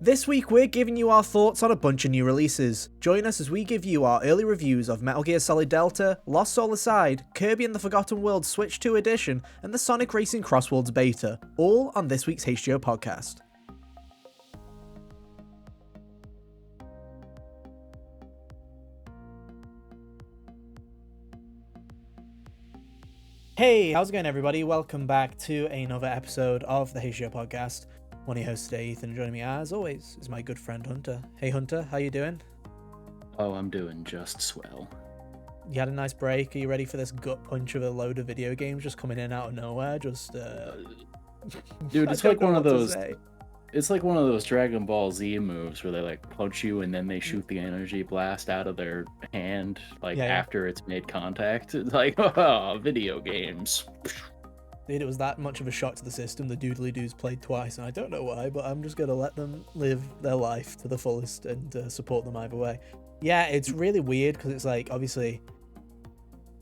This week we're giving you our thoughts on a bunch of new releases. Join us as we give you our early reviews of Metal Gear Solid Delta, Lost Soul Aside, Kirby and the Forgotten World Switch 2 Edition, and the Sonic Racing Crossworlds Beta, all on this week's HGO podcast. Hey, how's it going everybody? Welcome back to another episode of the HGO podcast. One of your hosts today, Ethan. Joining me as always is my good friend Hunter. Hey Hunter, how you doing? Oh, I'm doing just swell. You had a nice break? Are you ready for this gut punch of a load of video games just coming in out of nowhere? Dude, it's like one of those. It's like one of those Dragon Ball Z moves where they like punch you and then they shoot the energy blast out of their hand after it's made contact. It's like, oh, video games. Dude, it was that much of a shock to the system. The Doodly Doos played twice, and I don't know why, but I'm just gonna let them live their life to the fullest and support them either way. Yeah, it's really weird because it's like obviously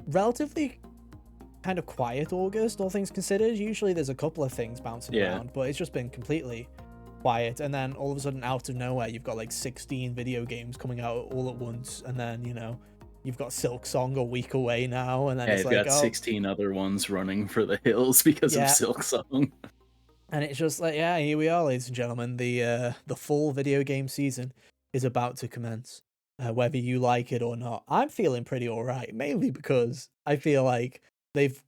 relatively kind of quiet August, all things considered. Usually there's a couple of things bouncing around, but it's just been completely quiet, and then all of a sudden out of nowhere you've got like 16 video games coming out all at once, and then you've got Silk Song a week away now, and then it's like, got 16 other ones running for the hills because of Silk Song. And it's just like, yeah, here we are, ladies and gentlemen. The full video game season is about to commence, whether you like it or not. I'm feeling pretty alright, mainly because I feel like they've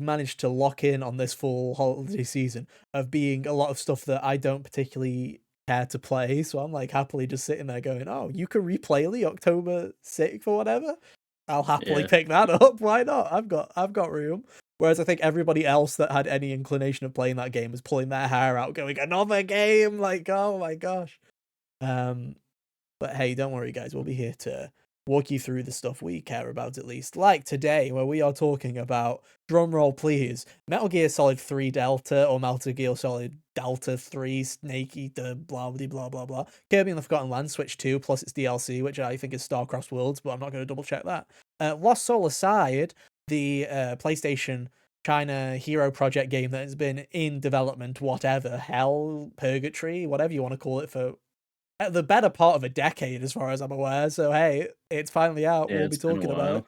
managed to lock in on this full holiday season of being a lot of stuff that I don't particularly care to play. So I'm like happily just sitting there going, oh, you can replay the October 6th or whatever. I'll happily pick that up. Why not? I've got room. Whereas I think everybody else that had any inclination of playing that game was pulling their hair out going, another game, like, oh my gosh. But hey, don't worry guys, we'll be here to walk you through the stuff we care about, at least. Like today, where we are talking about, drumroll please, Metal Gear Solid 3 Delta, or Metal Gear Solid Delta 3 Snake Eater, blah blah blah blah blah. Kirby and the Forgotten Land Switch 2 plus its DLC, which I think is Star Cross Worlds, but I'm not going to double check that. Lost Soul Aside, the PlayStation China hero project game that has been in development, whatever, hell, purgatory, whatever you want to call it, for the better part of a decade, as far as I'm aware. So hey, it's finally out. We'll be talking about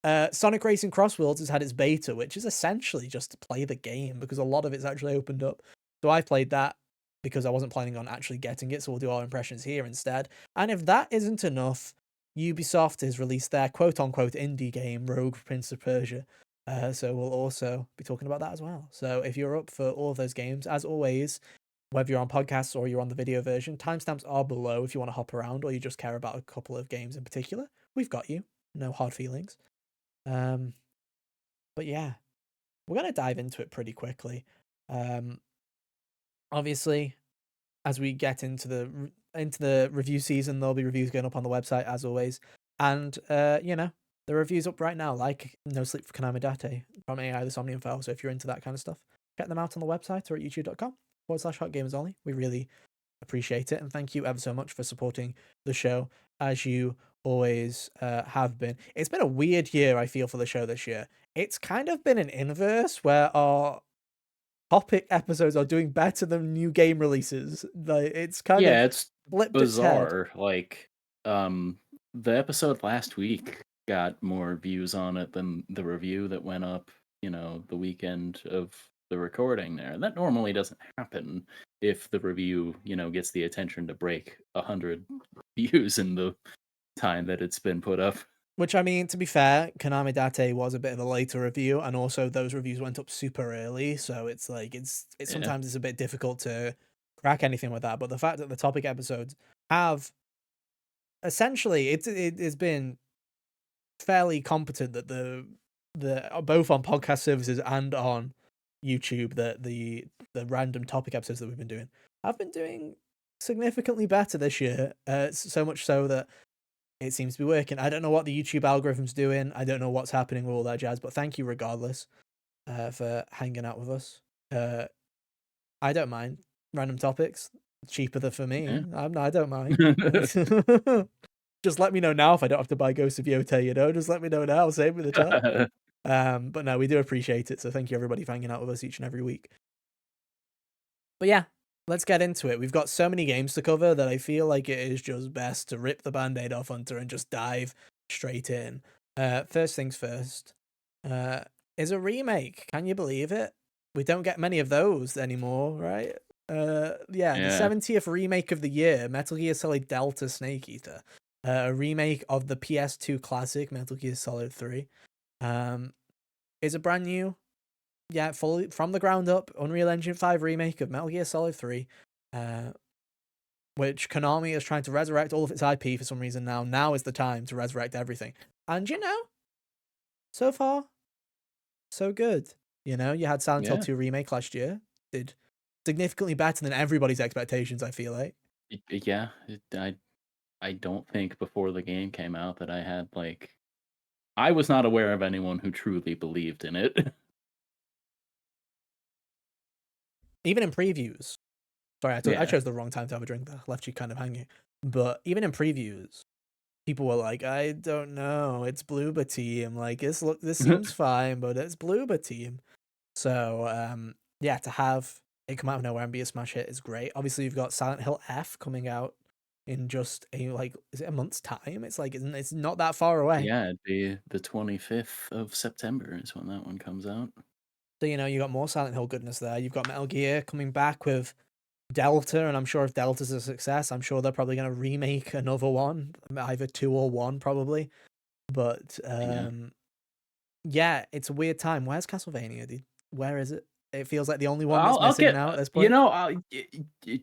it. Sonic Racing Crossworlds has had its beta, which is essentially just to play the game because a lot of it's actually opened up. So I played that because I wasn't planning on actually getting it, so we'll do our impressions here instead. And if that isn't enough, Ubisoft has released their quote-unquote indie game, Rogue Prince of Persia. So we'll also be talking about that as well. So if you're up for all of those games, as always, whether you're on podcasts or you're on the video version, timestamps are below if you want to hop around or you just care about a couple of games in particular. We've got you. No hard feelings. But yeah, we're going to dive into it pretty quickly. Obviously, as we get into the review season, there'll be reviews going up on the website as always. And, the review's up right now, like No Sleep for Konami Date from AI The Somnium File. So if you're into that kind of stuff, check them out on the website or at youtube.com/hotgamers only. We really appreciate it, and thank you ever so much for supporting the show as you always have been. It's been a weird year, I feel, for the show this year. It's kind of been an inverse where our topic episodes are doing better than new game releases. Like, it's kind of it's bizarre. Like the episode last week got more views on it than the review that went up the weekend of the recording there. That normally doesn't happen if the review, gets the attention to break 100 views in the time that it's been put up. Which, I mean, to be fair, Konami Date was a bit of a later review, and also those reviews went up super early, so it's like sometimes it's a bit difficult to crack anything with that. But the fact that the topic episodes have essentially it's been fairly competent that the both on podcast services and on YouTube, that the random topic episodes that we've been doing have been doing significantly better this year. So much so that it seems to be working. I don't know what the YouTube algorithm's doing. I don't know what's happening with all that jazz, but thank you regardless for hanging out with us. I don't mind random topics. Cheaper for me. Yeah. I don't mind. Just let me know now if I don't have to buy Ghost of Yota, just let me know now. Save me the time. But no, we do appreciate it. So thank you everybody for hanging out with us each and every week. But yeah, let's get into it. We've got so many games to cover that I feel like it is just best to rip the band-aid off Hunter and just dive straight in. First things first, uh, is a remake. Can you believe it? We don't get many of those anymore, right? Yeah, the Yeah. 70th remake of the year, Metal Gear Solid Delta Snake Eater, a remake of the PS2 classic Metal Gear Solid 3, um, is a brand new, yeah, fully from the ground up Unreal Engine 5 remake of Metal Gear Solid 3, uh, which Konami is trying to resurrect all of its IP for some reason now. Now is the time to resurrect everything. And so far, so good. You had Silent Hill Yeah. 2 remake last year, did significantly better than everybody's expectations, I feel like. Yeah. I don't think before the game came out that I had like I was not aware of anyone who truly believed in it. Even in previews. Sorry, I Yeah. chose the wrong time to have a drink there. Left you kind of hanging. But even in previews, people were like, "I don't know, it's Bloober Team. Like this seems fine, but it's Bloober Team." So, yeah, to have it come out of nowhere and be a smash hit is great. Obviously, you've got Silent Hill F coming out in just is it a month's time? It's like it's not that far away. Yeah, it'd be the 25th of September is when that one comes out. So, you got more Silent Hill goodness there. You've got Metal Gear coming back with Delta, and I'm sure if Delta's a success, I'm sure they're probably going to remake another one, either 2 or 1 probably. But Yeah. yeah, it's a weird time. Where's Castlevania, dude? Where is it? It feels like the only one that's I'll missing get now at this you point. know,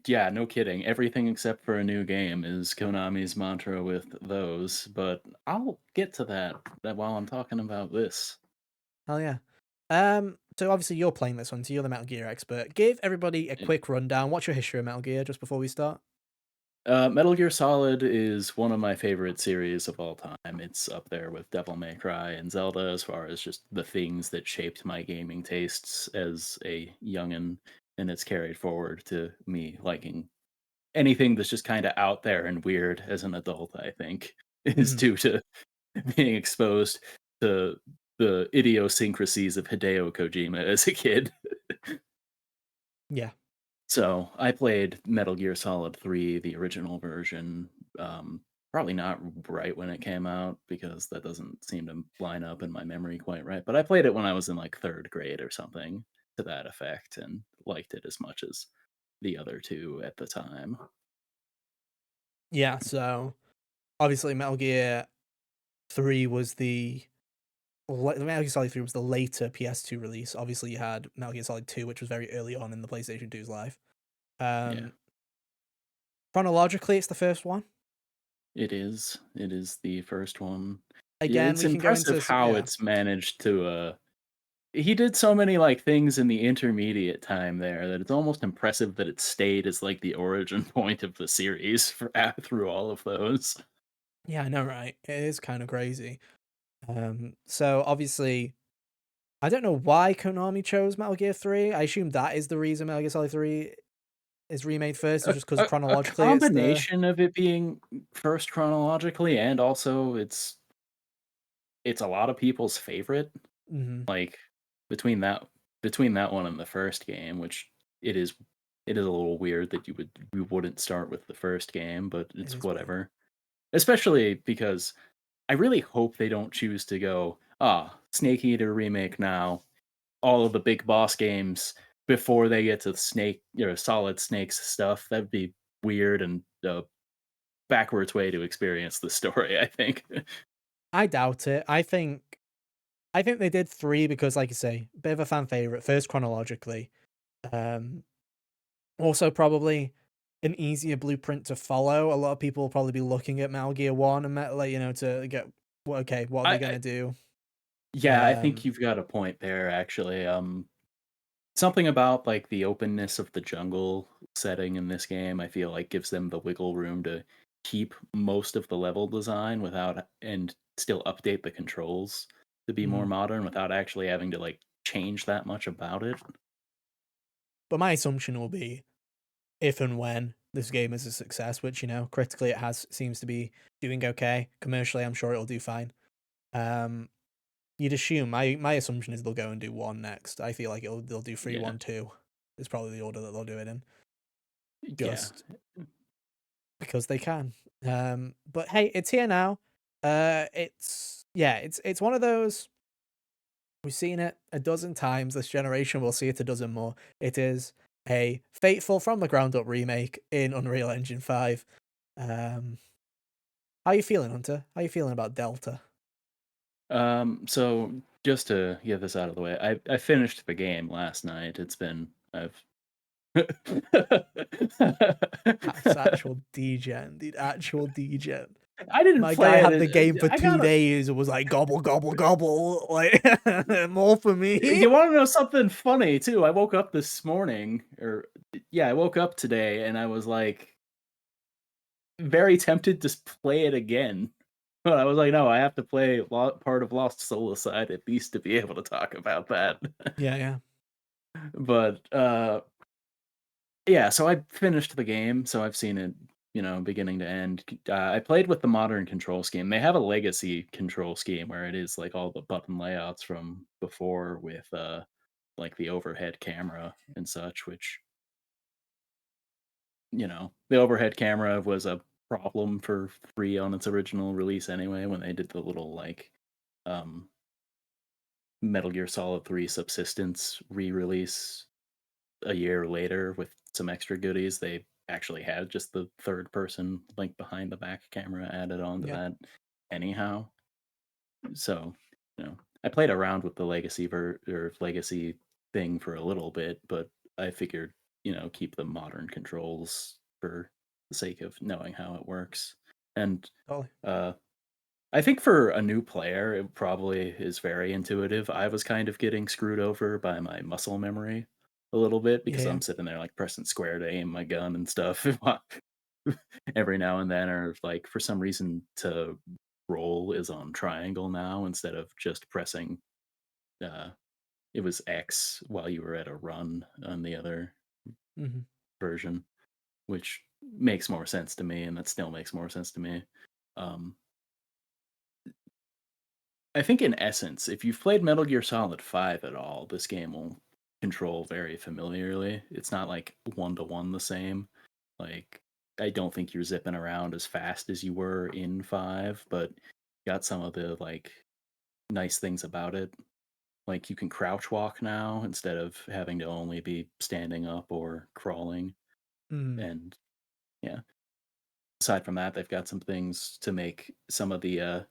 yeah, no kidding. Everything except for a new game is Konami's mantra with those, but I'll get to that while I'm talking about this. Hell yeah. So obviously you're playing this one, so you're the Metal Gear expert. Give everybody a quick rundown. What's your history of Metal Gear just before we start? Metal Gear Solid is one of my favorite series of all time. It's up there with Devil May Cry and Zelda as far as just the things that shaped my gaming tastes as a youngin', and it's carried forward to me liking anything that's just kind of out there and weird as an adult, I think, is Mhm. due to being exposed to the idiosyncrasies of Hideo Kojima as a kid. Yeah. So I played Metal Gear Solid 3, the original version, probably not right when it came out because that doesn't seem to line up in my memory quite right. But I played it when I was in like third grade or something to that effect and liked it as much as the other two at the time. Yeah, so obviously Metal Gear 3 was Metal Gear Solid 3 was the later PS2 release. Obviously you had Metal Gear Solid 2, which was very early on in the PlayStation 2's life. Yeah. Um Chronologically it's the first one. It is. It is the first one. Again, It's we can go impressive into how yeah. it's managed to he did so many like things in the intermediate time there that it's almost impressive that it stayed as like the origin point of the series for through all of those. Yeah, I know, right? It is kind of crazy. So obviously I don't know why Konami chose Metal Gear 3. I assume that is the reason Metal Gear Solid 3 is remade first, is just because A chronologically it's the combination of it being first chronologically and also it's a lot of people's favorite. mhm, Like between that between that one and the first game, which it is it is a little weird that you wouldn't start with the first game, but it it's is weird. whatever. Especially because I really hope they don't choose to go, Snake Eater remake now, all of the big boss games before they get to Solid Snakes stuff. That'd be weird and backwards way to experience the story, I think. I doubt it. I think they did 3 because, like you say, bit of a fan favorite, first chronologically. Um, Also probably an easier blueprint to follow. A lot of people will probably be looking at Metal Gear 1 and to get, well, okay, what are they I gonna do? Yeah, I think Um, you've got a point there actually. Something about like the openness of the jungle setting in this game, I feel like gives them the wiggle room to keep most of the level design without and still update the controls to be more mhm. modern without actually having to like change that much about it. But my assumption will be if and when this game is a success, which critically it has seems to be doing okay. Commercially, I'm sure it'll do fine. Um, you'd assume my assumption is they'll go and do 1 next. I feel like they'll do 3, Yeah. 1, 2. Is probably the order that they'll do it in. Yeah. just because they can. But hey, it's here now. It's one of those. We've seen it a dozen times. This generation will see it a dozen more. It is a faithful from the ground up remake in Unreal Engine 5. Um, how you feeling, Hunter? How you feeling about Delta? So just to get this out of the way, I finished the game last night. It's been I've That's actual degen, dude. Actual degen. I didn't My guy play had the it. game for I 2 days and was like gobble gobble gobble, like more for me. You want to know something funny too? I woke up this morning, or yeah, I woke up today, and I was like very tempted to play it again. But I was like, no, I have to play part of Lost Soulside at least to be able to talk about that. Yeah, yeah, But yeah, so I finished the game, so I've seen it, beginning to end. I played with the modern control scheme. They have a legacy control scheme where it is like all the button layouts from before with like the overhead camera and such, which, the overhead camera was a problem for free on its original release anyway when they did the little like um Metal Gear Solid 3 Subsistence re-release a year later with some extra goodies. They actually had just the third person like behind the back camera added on to yeah. that anyhow. So, I played around with the legacy thing for a little bit, but I figured, keep the modern controls for the sake of knowing how it works. And Totally. uh I think for a new player, it probably is very intuitive. I was kind of getting screwed over by my muscle memory a little bit Yeah, because yeah. I'm sitting there like pressing square to aim my gun and stuff every now and then, or like for some reason to roll is on triangle now instead of just pressing. Uh, it was X while you were at a run on the other Hmm. version, which makes more sense to me, and that still makes more sense to me. Um, I think in essence, if you've played Metal Gear Solid 5 at all, this game will control very familiarly. It's not like one to one the same. Like I don't think you're zipping around as fast as you were in 5, but got some of the like nice things about it. Like you can crouch walk now instead of having to only be standing up or crawling. Mm. And yeah, aside from that, they've got some things to make some of the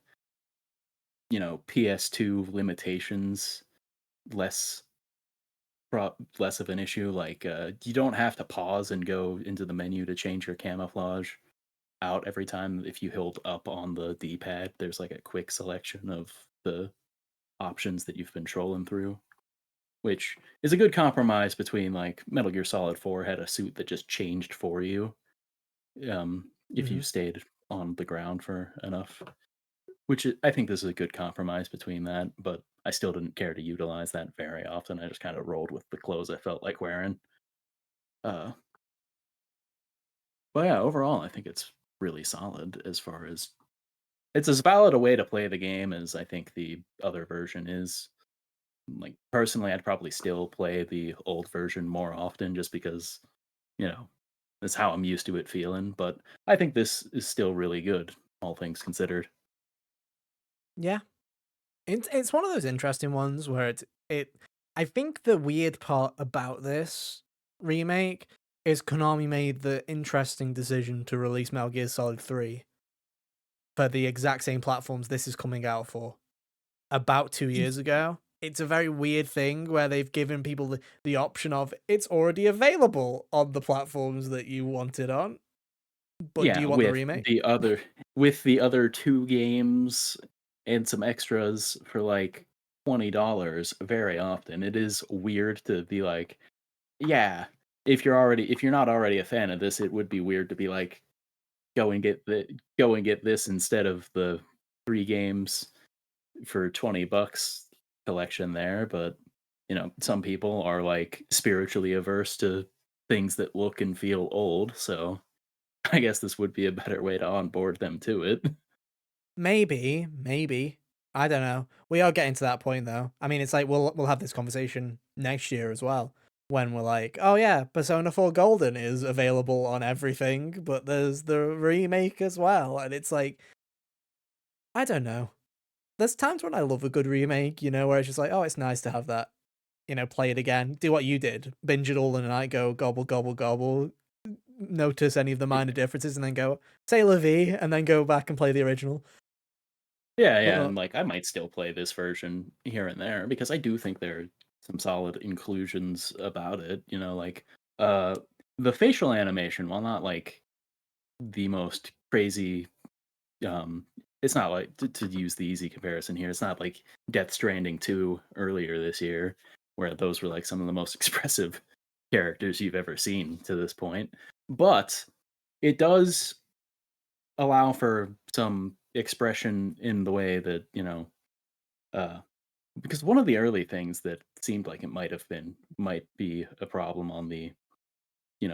PS2 limitations less less of an issue. Like you don't have to pause and go into the menu to change your camouflage out every time. If you hold up on the D-pad, there's like a quick selection of the options that you've been trolling through, which is a good compromise between like Metal Gear Solid 4 had a suit that just changed for you if you Hmm. stayed on the ground for enough. I think this is a good compromise between that, but I still didn't care to utilize that very often. I just kind of rolled with the clothes I felt like wearing. Uh, but yeah, overall, I think it's really solid as far as it's as valid a way to play the game as I think the other version is. Like personally, I'd probably still play the old version more often just because, you know, that's how I'm used to it feeling. But I think this is still really good, all things considered. Yeah, it's one of those interesting ones where it. I think the weird part about this remake is Konami made the interesting decision to release Metal Gear Solid 3 for the exact same platforms this is coming out for about 2 years ago. It's a very weird thing where they've given people the option of it's already available on the platforms that you want it on, but do Yeah, you want the remake? with the other 2 games and some extras for, like, $20 very often. It is weird to be like, yeah, if you're not already a fan of this, it would be weird to be like, go and get this instead of the 3 games for $20 collection there, but, some people are, like, spiritually averse to things that look and feel old, so I guess this would be a better way to onboard them to it. Maybe. I don't know. We are getting to that point though. I mean, it's like we'll have this conversation next year as well. when we're like, oh yeah, Persona 4 Golden is available on everything, but there's the remake as well. And it's like, I don't know. There's times when I love a good remake, where it's just like, oh, it's nice to have that, play it again. Do what you did. Binge it all in a night, go gobble, gobble, gobble, notice any of the minor differences, and then go, say la vie, and then go back and play the original. Yeah, yeah, But and like I might still play this version here and there because I do think there are some solid inclusions about it. Like uh the facial animation, while not like the most crazy, um it's not like to use the easy comparison here. It's not like Death Stranding 2 earlier this year, where those were like some of the most expressive characters you've ever seen to this point. But it does allow for some expression in the way that, uh because one of the early things that seemed like it might be a problem on the,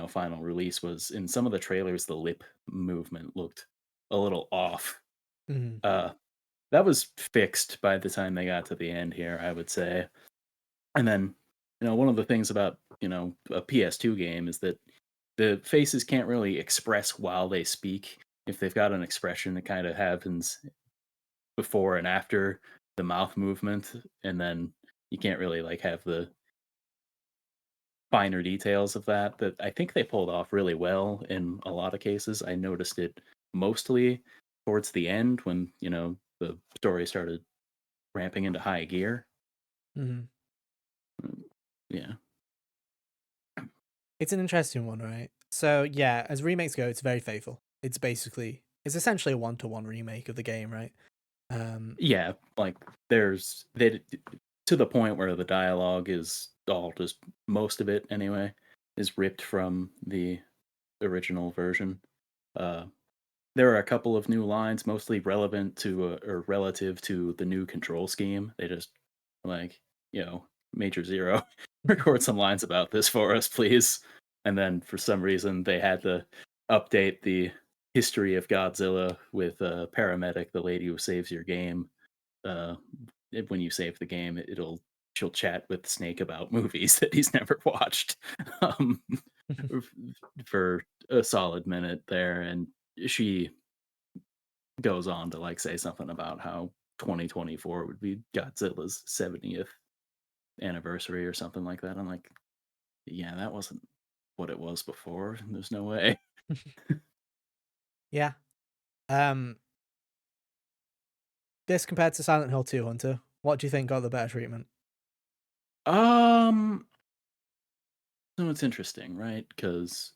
final release was in some of the trailers the lip movement looked a little off. mhm, Uh that was fixed by the time they got to the end here, I would say. And then, one of the things about, a PS2 game is that the faces can't really express while they speak. If they've got an expression, it kind of happens before and after the mouth movement, and then you can't really like have the finer details of that I think they pulled off really well in a lot of cases. I noticed it mostly towards the end when, the story started ramping into high gear. mhm. Mm, yeah. It's an interesting one, right? So yeah, as remakes go, it's very faithful. It's essentially a one-to-one remake of the game, right? Um, Yeah, like there's they to the point where the dialogue is all just most of it anyway is ripped from the original version. Uh there are a couple of new lines, mostly relevant to or relative to the new control scheme. They just like, Major Zero, record some lines about this for us, please. And then for some reason, they had to update the history of Godzilla with Paramedic, the lady who saves your game. Uh, when you save the game, she'll chat with Snake about movies that he's never watched, um, f- for a solid minute there, and she goes on to like say something about how 2024 would be Godzilla's 70th anniversary or something like that. I'm like, yeah, that wasn't what it was before. There's no way. yeah. Um, this compared to Silent Hill 2, Hunter, what do you think got the better treatment? Um, so it's interesting, right? Because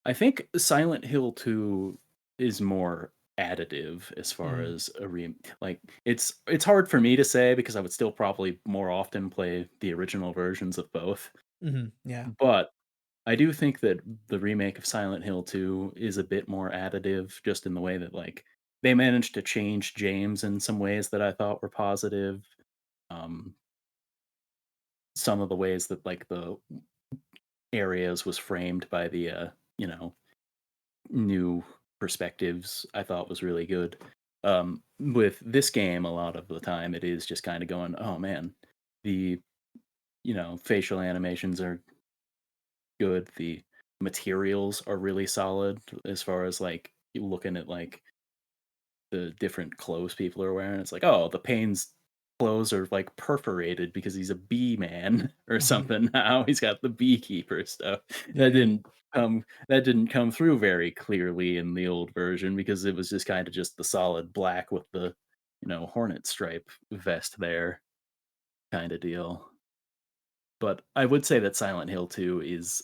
I think Silent Hill 2 is more additive as far Mhm, as like it's hard for me to say because I would still probably more often play the original versions of both. mhm, yeah. But I do think that the remake of Silent Hill 2 is a bit more additive just in the way that like they managed to change James in some ways that I thought were positive. Um some of the ways that like the areas was framed by the new perspectives I thought was really good. With this game a lot of the time it is just kind of going, "Oh man, the facial animations are good. The materials are really solid as far as like you looking at like the different clothes people are wearing. It's like, oh, the Payne's clothes are like perforated because he's a bee man or Mhm, something. Now he's got the beekeeper stuff. That yeah. didn't that didn't come through very clearly in the old version because it was just kind of just the solid black with the hornet stripe vest there kind of deal. But I would say that Silent Hill 2 is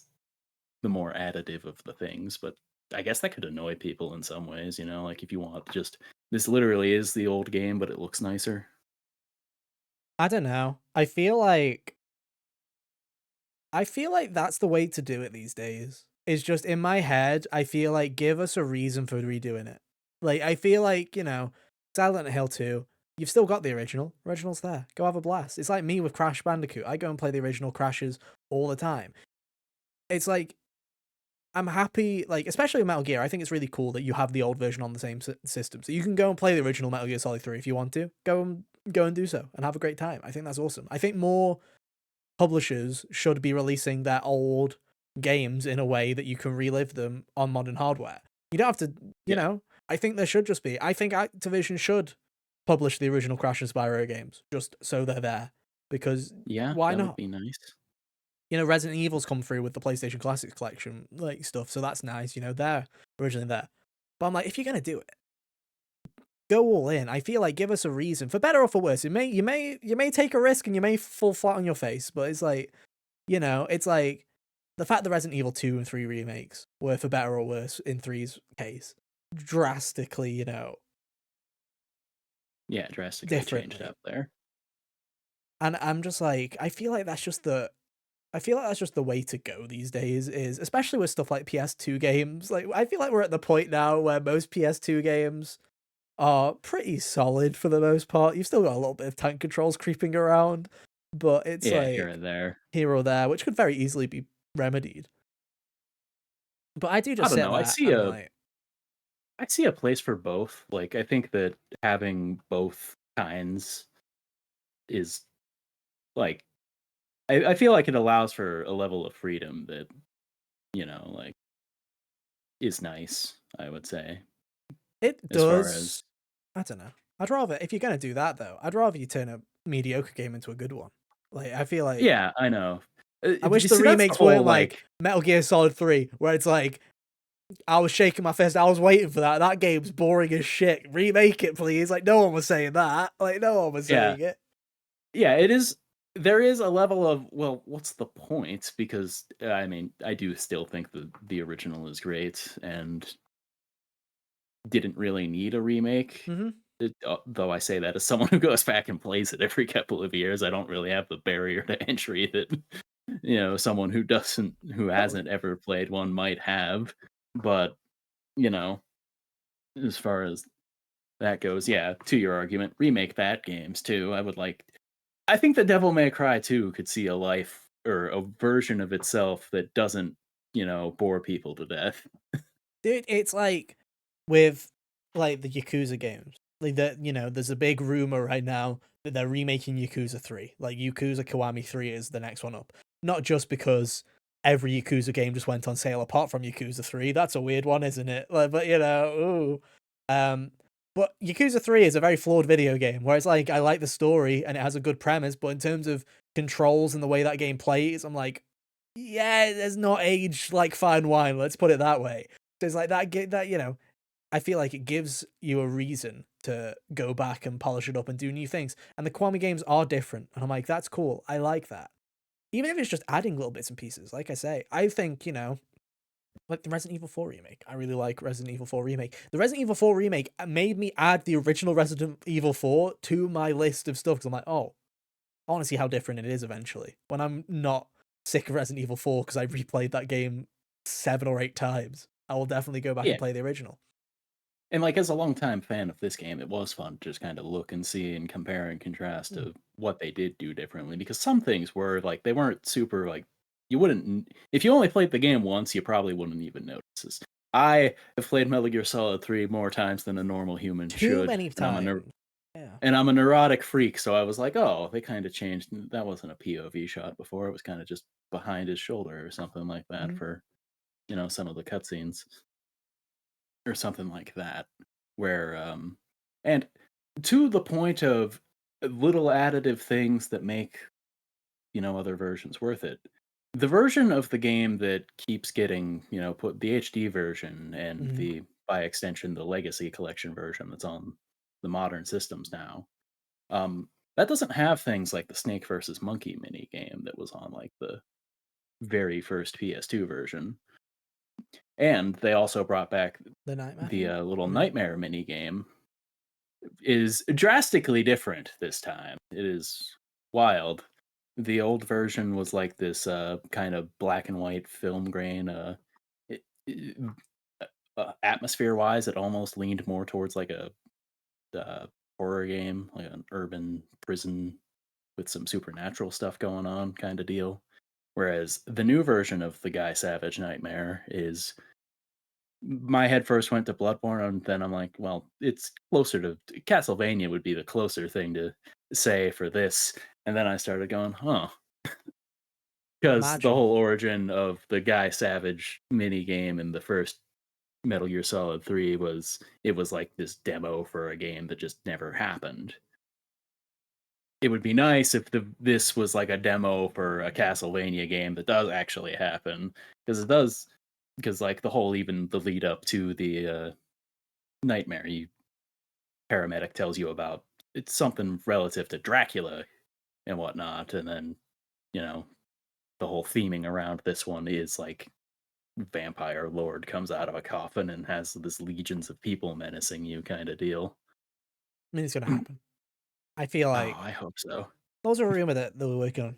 the more additive of the things, but I guess that could annoy people in some ways, like if you want just this literally is the old game, but it looks nicer. I don't know. I feel like that's the way to do it these days. It's just in my head, I feel like give us a reason for redoing it. Like I feel like, Silent Hill 2, you've still got the original. Original's there. Go have a blast. It's like me with Crash Bandicoot. I go and play the original Crashes all the time. It's like I'm happy, like especially with Metal Gear. I think it's really cool that you have the old version on the same system, so you can go and play the original Metal Gear Solid 3 if you want to. Go and do so and have a great time. I think that's awesome. I think more publishers should be releasing their old games in a way that you can relive them on modern hardware. You don't have to, Yeah. I think there should just be. I think Activision should publish the original Crash and Spyro games just so they're there because Yeah, why that would not? be nice. Resident Evil's come through with the PlayStation Classics collection like stuff, so that's nice. They're originally there. But I'm like, if you're gonna do it, go all in. I feel like give us a reason, for better or for worse. You may take a risk and you may fall flat on your face, but it's like, it's like the fact that Resident Evil 2 and 3 remakes were for better or worse in three's case, drastically, Yeah, drastically changed differently. up there. And I'm just like, I feel like that's just the way to go these days, is especially with stuff like PS2 games. Like, I feel like we're at the point now where most PS2 games are pretty solid for the most part. You've still got a little bit of tank controls creeping around, but it's Yeah, here like and there. here or there, which could very easily be remedied. But I do I just don't sit know. there and I'm like, I see a place for both. Like, I think that having both kinds is like I feel like it allows for a level of freedom that, like is nice, I would say. it As far does. as I don't know. I'd rather, if you're gonna do that though, I'd rather you turn a mediocre game into a good one. Like, I feel like yeah, I know. I wish You the see, that's the remakes weren't whole like like Metal Gear Solid 3, where it's like I was shaking my fist. I was waiting for that. That game's boring as shit. Remake it, please. Like, no one was saying that. Like, no one was yeah. saying it. Yeah, it is. There is a level of, well, what's the point? Because I mean, I do still think the original is great and didn't really need a remake. Hmm. Though I say that as someone who goes back and plays it every couple of years, I don't really have the barrier to entry that someone who Totally. hasn't ever played one might have. But you know, as far as that goes, yeah. To your argument, remake that games too. I think the Devil May Cry 2 could see a life or a version of itself that doesn't, bore people to death. Dude, it's like with like the Yakuza games. Like that, there's a big rumor right now that they're remaking Yakuza 3. Like Yakuza Kiwami 3 is the next one up. Not just because every Yakuza game just went on sale apart from Yakuza 3. That's a weird one, isn't it? Like, but ooh. Um but Yakuza 3 is a very flawed video game where it's like I like the story and it has a good premise, but in terms of controls and the way that game plays, I'm like, yeah, it's not aged like fine wine, let's put it that way. There's like that, I feel like it gives you a reason to go back and polish it up and do new things. And the Kwame games are different. And I'm like, that's cool. I like that. Even if it's just adding little bits and pieces, like I say, I think, like the Resident Evil 4 remake. I really like Resident Evil 4 remake. The Resident Evil 4 remake made me add the original Resident Evil 4 to my list of stuff because I'm like, oh, I want to see how different it is eventually. When I'm not sick of Resident Evil 4 because I replayed that game 7 or 8 times, I will definitely go back Yeah. and play the original. And like as a longtime fan of this game, it was fun to just kind of look and see and compare and contrast Mm. to what they did do differently because some things were like they weren't super like you wouldn't if you only played the game once, you probably wouldn't even notice this. I have played Metal Gear Solid 3 more times than a normal human Too should, many times. Yeah. and I'm a neurotic freak, so I was like, "Oh, they kind of changed. That wasn't a POV shot before. It was kind of just behind his shoulder or something like that Mhm. for, some of the cutscenes or something like that." Where and to the point of little additive things that make, other versions worth it. The version of the game that keeps getting, put the HD version and Mhm. by extension the Legacy Collection version that's on the modern systems now. That doesn't have things like the Snake versus Monkey mini game that was on like the very first PS2 version. And they also brought back The Nightmare the one? little Mhm. Nightmare mini game. Is drastically different this time. It is wild. The old version was like this kind of black and white film grain. It, it- Atmosphere wise, it almost leaned more towards like a horror game, like an urban prison with some supernatural stuff going on kind of deal. Whereas the new version of the Guy Savage Nightmare is my head first went to Bloodborne, and then I'm like, well, it's closer to Castlevania would be the closer thing to say for this. And then I started going, huh. Because the Imagine. whole origin of the Guy Savage mini game in the first Metal Gear Solid 3 was it was like this demo for a game that just never happened. It would be nice if this was like a demo for a Castlevania game that does actually happen, because it does. Because like the whole even the lead up to the nightmare you paramedic tells you about, it's something relative to Dracula and whatnot, and then you know the whole theming around this one is like vampire lord comes out of a coffin and has this legions of people menacing you kind of deal. I mean, it's gonna happen. I feel Oh, like I hope so. there was a rumor that they were working on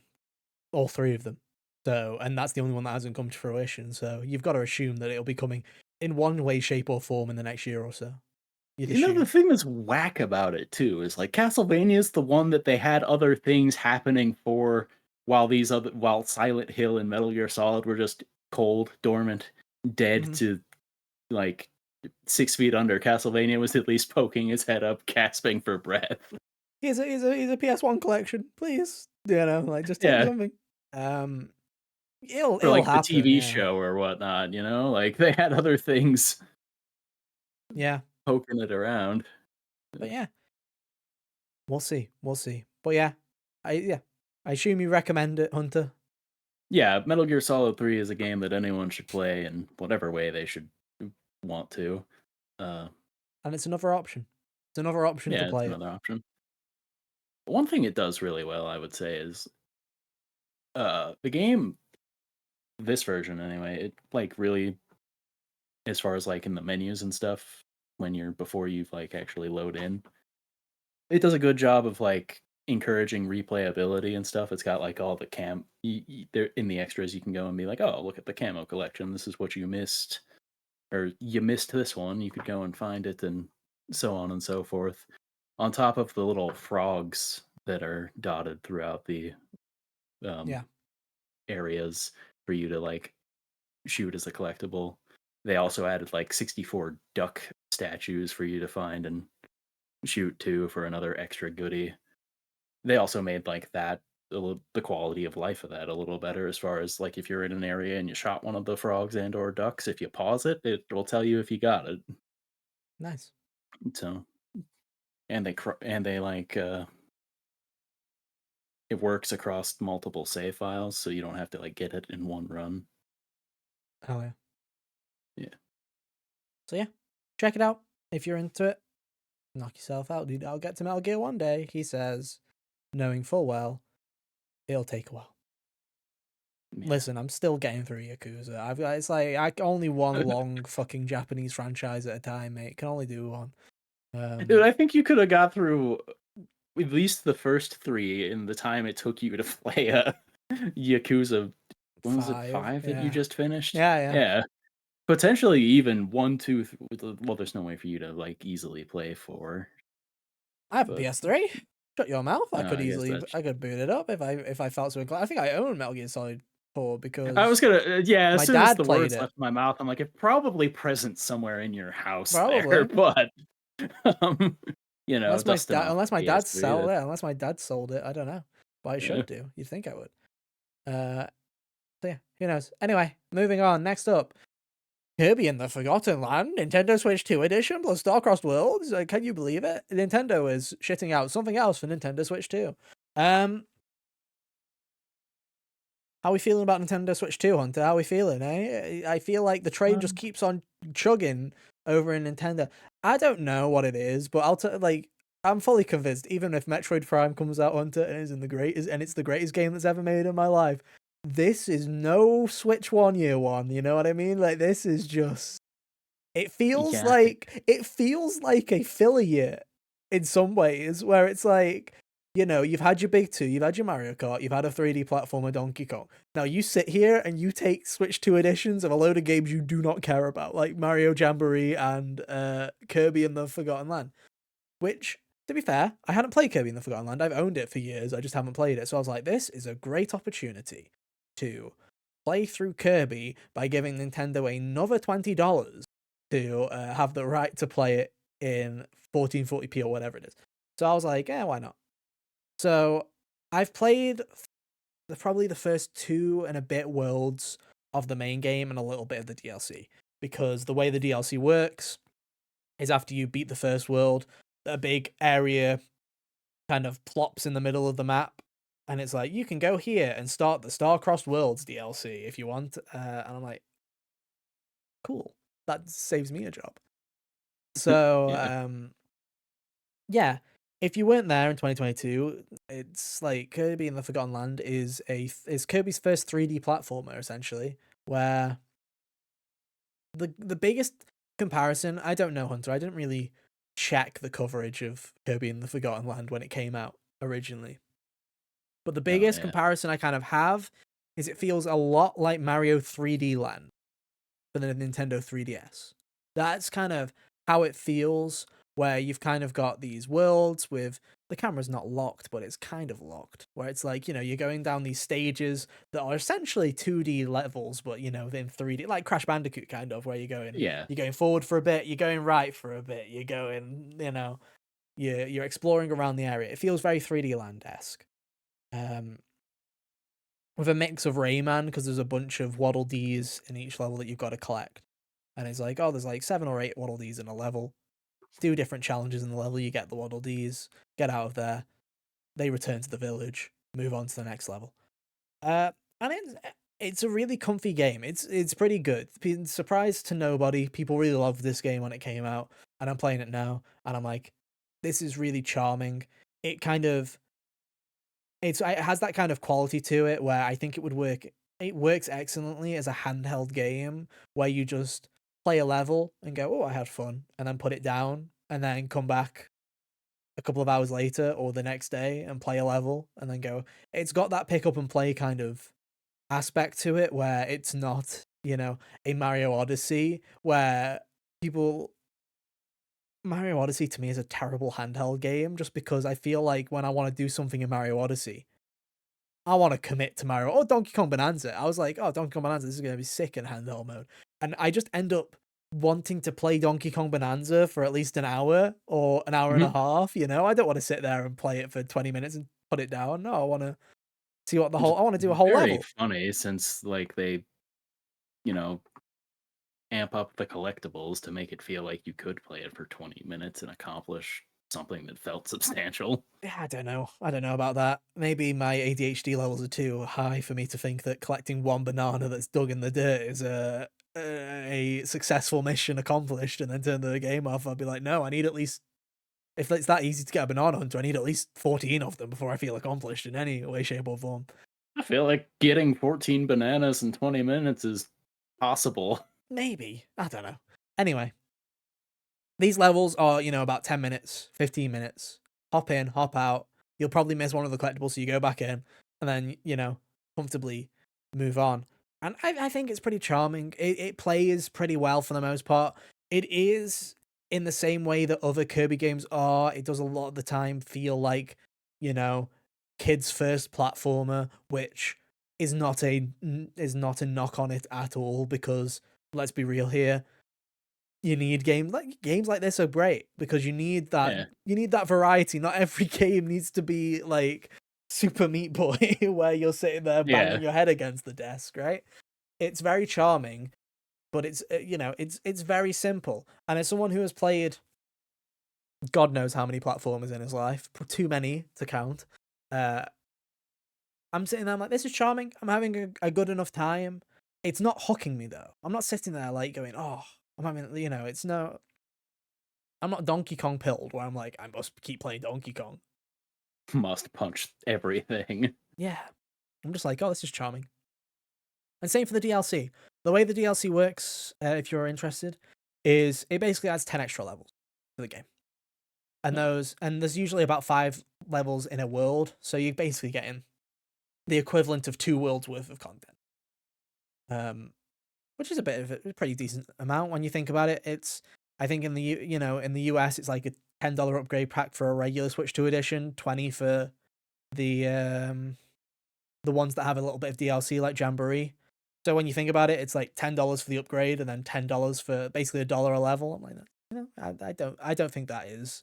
all three of them. So, and that's the only one that hasn't come to fruition. So, you've got to assume that it'll be coming in one way, shape, or form in the next year or so. You'd You know, the assume. thing that's whack about it too is like Castlevania is the one that they had other things happening for while Silent Hill and Metal Gear Solid were just cold, dormant, dead Mhm. to like 6 feet under. Castlevania was at least poking his head up, gasping for breath. Here's a PS1 collection, please. You know, like just take Yeah, something. Um, it'll for it'll like the happen. TV Yeah, show or whatnot. Like they had other things yeah. poking it around. But yeah, we'll see. We'll see. But yeah, I assume you recommend it, Hunter, Yeah, Metal Gear Solid 3 is a game that anyone should play in whatever way they should want to. Uh, and it's another option. It's another option to yeah, it's play it. another option. One thing it does really well, I would say, is the game, this version anyway, it like really, as far as like in the menus and stuff, when you're before you like actually load in, it does a good job of like encouraging replayability and stuff. It's got like all the there in the extras. You can go and be like, oh, look at the camo collection. This is what you missed, or you missed this one. You could go and find it, and so on and so forth. On top of the little frogs that are dotted throughout the um, Yeah. areas for you to like shoot as a collectible. They also added like 64 duck statues for you to find and shoot too for another extra goodie. They also made like the quality of life of that a little better as far as like if you're in an area and you shot one of the frogs and or ducks, if you pause it, it will tell you if you got it. Nice. So and they like it works across multiple save files, so you don't have to like get it in one run. Hell yeah. Yeah. So yeah, check it out if you're into it. Knock yourself out, dude. I'll get to Metal Gear one day, he says, knowing full well it'll take a while. Yeah. Listen, I'm still getting through Yakuza. It's like I can only one long fucking Japanese franchise at a time, mate. Can only do one. Dude, I think you could have got through at least the first three in the time it took you to play Yakuza. When was it, 5, 5 that you yeah. just finished? Yeah, yeah. Yeah. Potentially even 1, 2, well, there's no way for you to like easily play 4, I have a but PS3. Shut your mouth. I guess that's. I could boot it up if I felt so inclined. I think I own Metal Gear Solid 4 I was because gonna, yeah. As my soon as dad the played words it. left my mouth, I'm like, it's probably present somewhere in your house there, Probably. but um, dust it off Unless my the dad PS3. sold it, unless my dad sold it, I don't know. But I Yeah. should do. You'd think I would. Uh so yeah, who knows? Anyway, moving on. Next up, Kirby and the Forgotten Land, Nintendo Switch 2 edition plus Star-Crossed Worlds. Can you believe it? Nintendo is shitting out something else for Nintendo Switch 2. How are we feeling about Nintendo Switch 2, Hunter? How are we feeling, eh? I feel like the train just Um, keeps on chugging over in Nintendo. I don't know what it is, but I'm fully convinced, even if Metroid Prime comes out, Hunter, and it's the greatest game that's ever made in my life, this is no Switch 1 year one, you know what I mean? Like, this is just yeah. it feels like a filler year in some ways, where it's like, you've had your big two, you've had your Mario Kart, you've had a 3D platformer Donkey Kong. Now you sit here and you take Switch 2 editions of a load of games you do not care about, like Mario Jamboree and Kirby and the Forgotten Land. Which, to be fair, I hadn't played Kirby and the Forgotten Land. I've owned it for years. I just haven't played it. So I was like, this is a great opportunity to play through Kirby by giving Nintendo another $20 to have the right to play it in 1440p or whatever it is. So I was like, why not? So I've played probably the first 2 and a bit worlds of the main game and a little bit of the DLC. Because the way the DLC works is after you beat the first world, a big area kind of plops in the middle of the map, and it's like, you can go here and start the Star-Crossed Worlds DLC if you want. And I'm like, cool. That saves me a job. So, Yeah. yeah, if you weren't there in 2022, it's like Kirby and the Forgotten Land is Kirby's first 3D platformer essentially, where the biggest comparison, I don't know, Hunter. I didn't really check the coverage of Kirby and the Forgotten Land when it came out originally. But the Oh biggest yeah. comparison I kind of have is it feels a lot like Mario 3D Land for the Nintendo 3DS. That's kind of how it feels, where you've kind of got these worlds with the camera's not locked, but it's kind of locked, where it's like, you're going down these stages that are essentially 2D levels, but in 3D, like Crash Bandicoot kind of, where Yeah. you're going forward for a bit, you're going right for a bit, you're going, you're exploring around the area. It feels very 3D Land-esque. With a mix of Rayman, because there's a bunch of Waddle Dees in each level that you've got to collect. And it's like, oh, there's like 7 or 8 Waddle Dees in a level. Do different challenges in the level, you get the Waddle Dees, get out of there, they return to the village, move on to the next level. And it's a really comfy game. It's pretty good. Surprise to nobody. People really loved this game when it came out, and I'm playing it now, and I'm like, this is really charming. It kind of it has that kind of quality to it where I think it would work. It works excellently as a handheld game where you just play a level and go, "Oh, I had fun," and then put it down, and then come back a couple of hours later or the next day and play a level, and then go. It's got that pick up and play kind of aspect to it where it's not, a Mario Odyssey where people. Mario Odyssey to me is a terrible handheld game just because I feel like when I want to do something in Mario Odyssey, I want to commit to Mario or Donkey Kong Bonanza. I was like, oh, Donkey Kong Bonanza, this is going to be sick in handheld mode. And I just end up wanting to play Donkey Kong Bonanza for at least an hour or an hour and a Mhm. half. I don't want to sit there and play it for 20 minutes and put it down. No, I want to see what It's I want to do a whole very level. funny since like they, you know, amp up the collectibles to make it feel like you could play it for 20 minutes and accomplish something that felt substantial. Yeah, I don't know. I don't know about that. Maybe my ADHD levels are too high for me to think that collecting one banana that's dug in the dirt is a successful mission accomplished and then turn the game off. I'll be like, no, I need at least, if it's that easy to get a banana hunter, I need at least 14 of them before I feel accomplished in any way, shape, or form. I feel like getting 14 bananas in 20 minutes is possible. Maybe. I don't know. Anyway, these levels are, about 10 minutes, 15 minutes. Hop in, hop out. You'll probably miss one of the collectibles, so you go back in, and then, comfortably move on. And I think it's pretty charming. It plays pretty well for the most part. It is in the same way that other Kirby games are. It does a lot of the time feel like, you know, kids' first platformer, which is not a knock on it at all, because let's be real here, you need games like this are great because Yeah. you need that variety. Not every game needs to be like Super Meat Boy where you're sitting there Yeah. banging your head against the desk, right? It's very charming, but it's very simple. And as someone who has played God knows how many platformers in his life, too many to count, uh, I'm sitting there, I'm like, this is charming. I'm having a good enough time. It's not hooking me though. I'm not sitting there like going, oh, I'm having, it's no. I'm not Donkey Kong pilled where I'm like, I must keep playing Donkey Kong. Must punch everything. Yeah. I'm just like, oh, this is charming. And same for the DLC. The way the DLC works, if you're interested, is it basically adds 10 extra levels to the game. And Oh, there's usually about 5 levels in a world, so you're basically getting the equivalent of 2 worlds worth of content. Which is a bit of a pretty decent amount when you think about it. It's, I think in in the US it's like a $10 upgrade pack for a regular Switch 2 edition, 20 for the ones that have a little bit of DLC like Jamboree. So when you think about it, it's like $10 for the upgrade and then $10 for basically $1 a level. I'm like, I don't think that is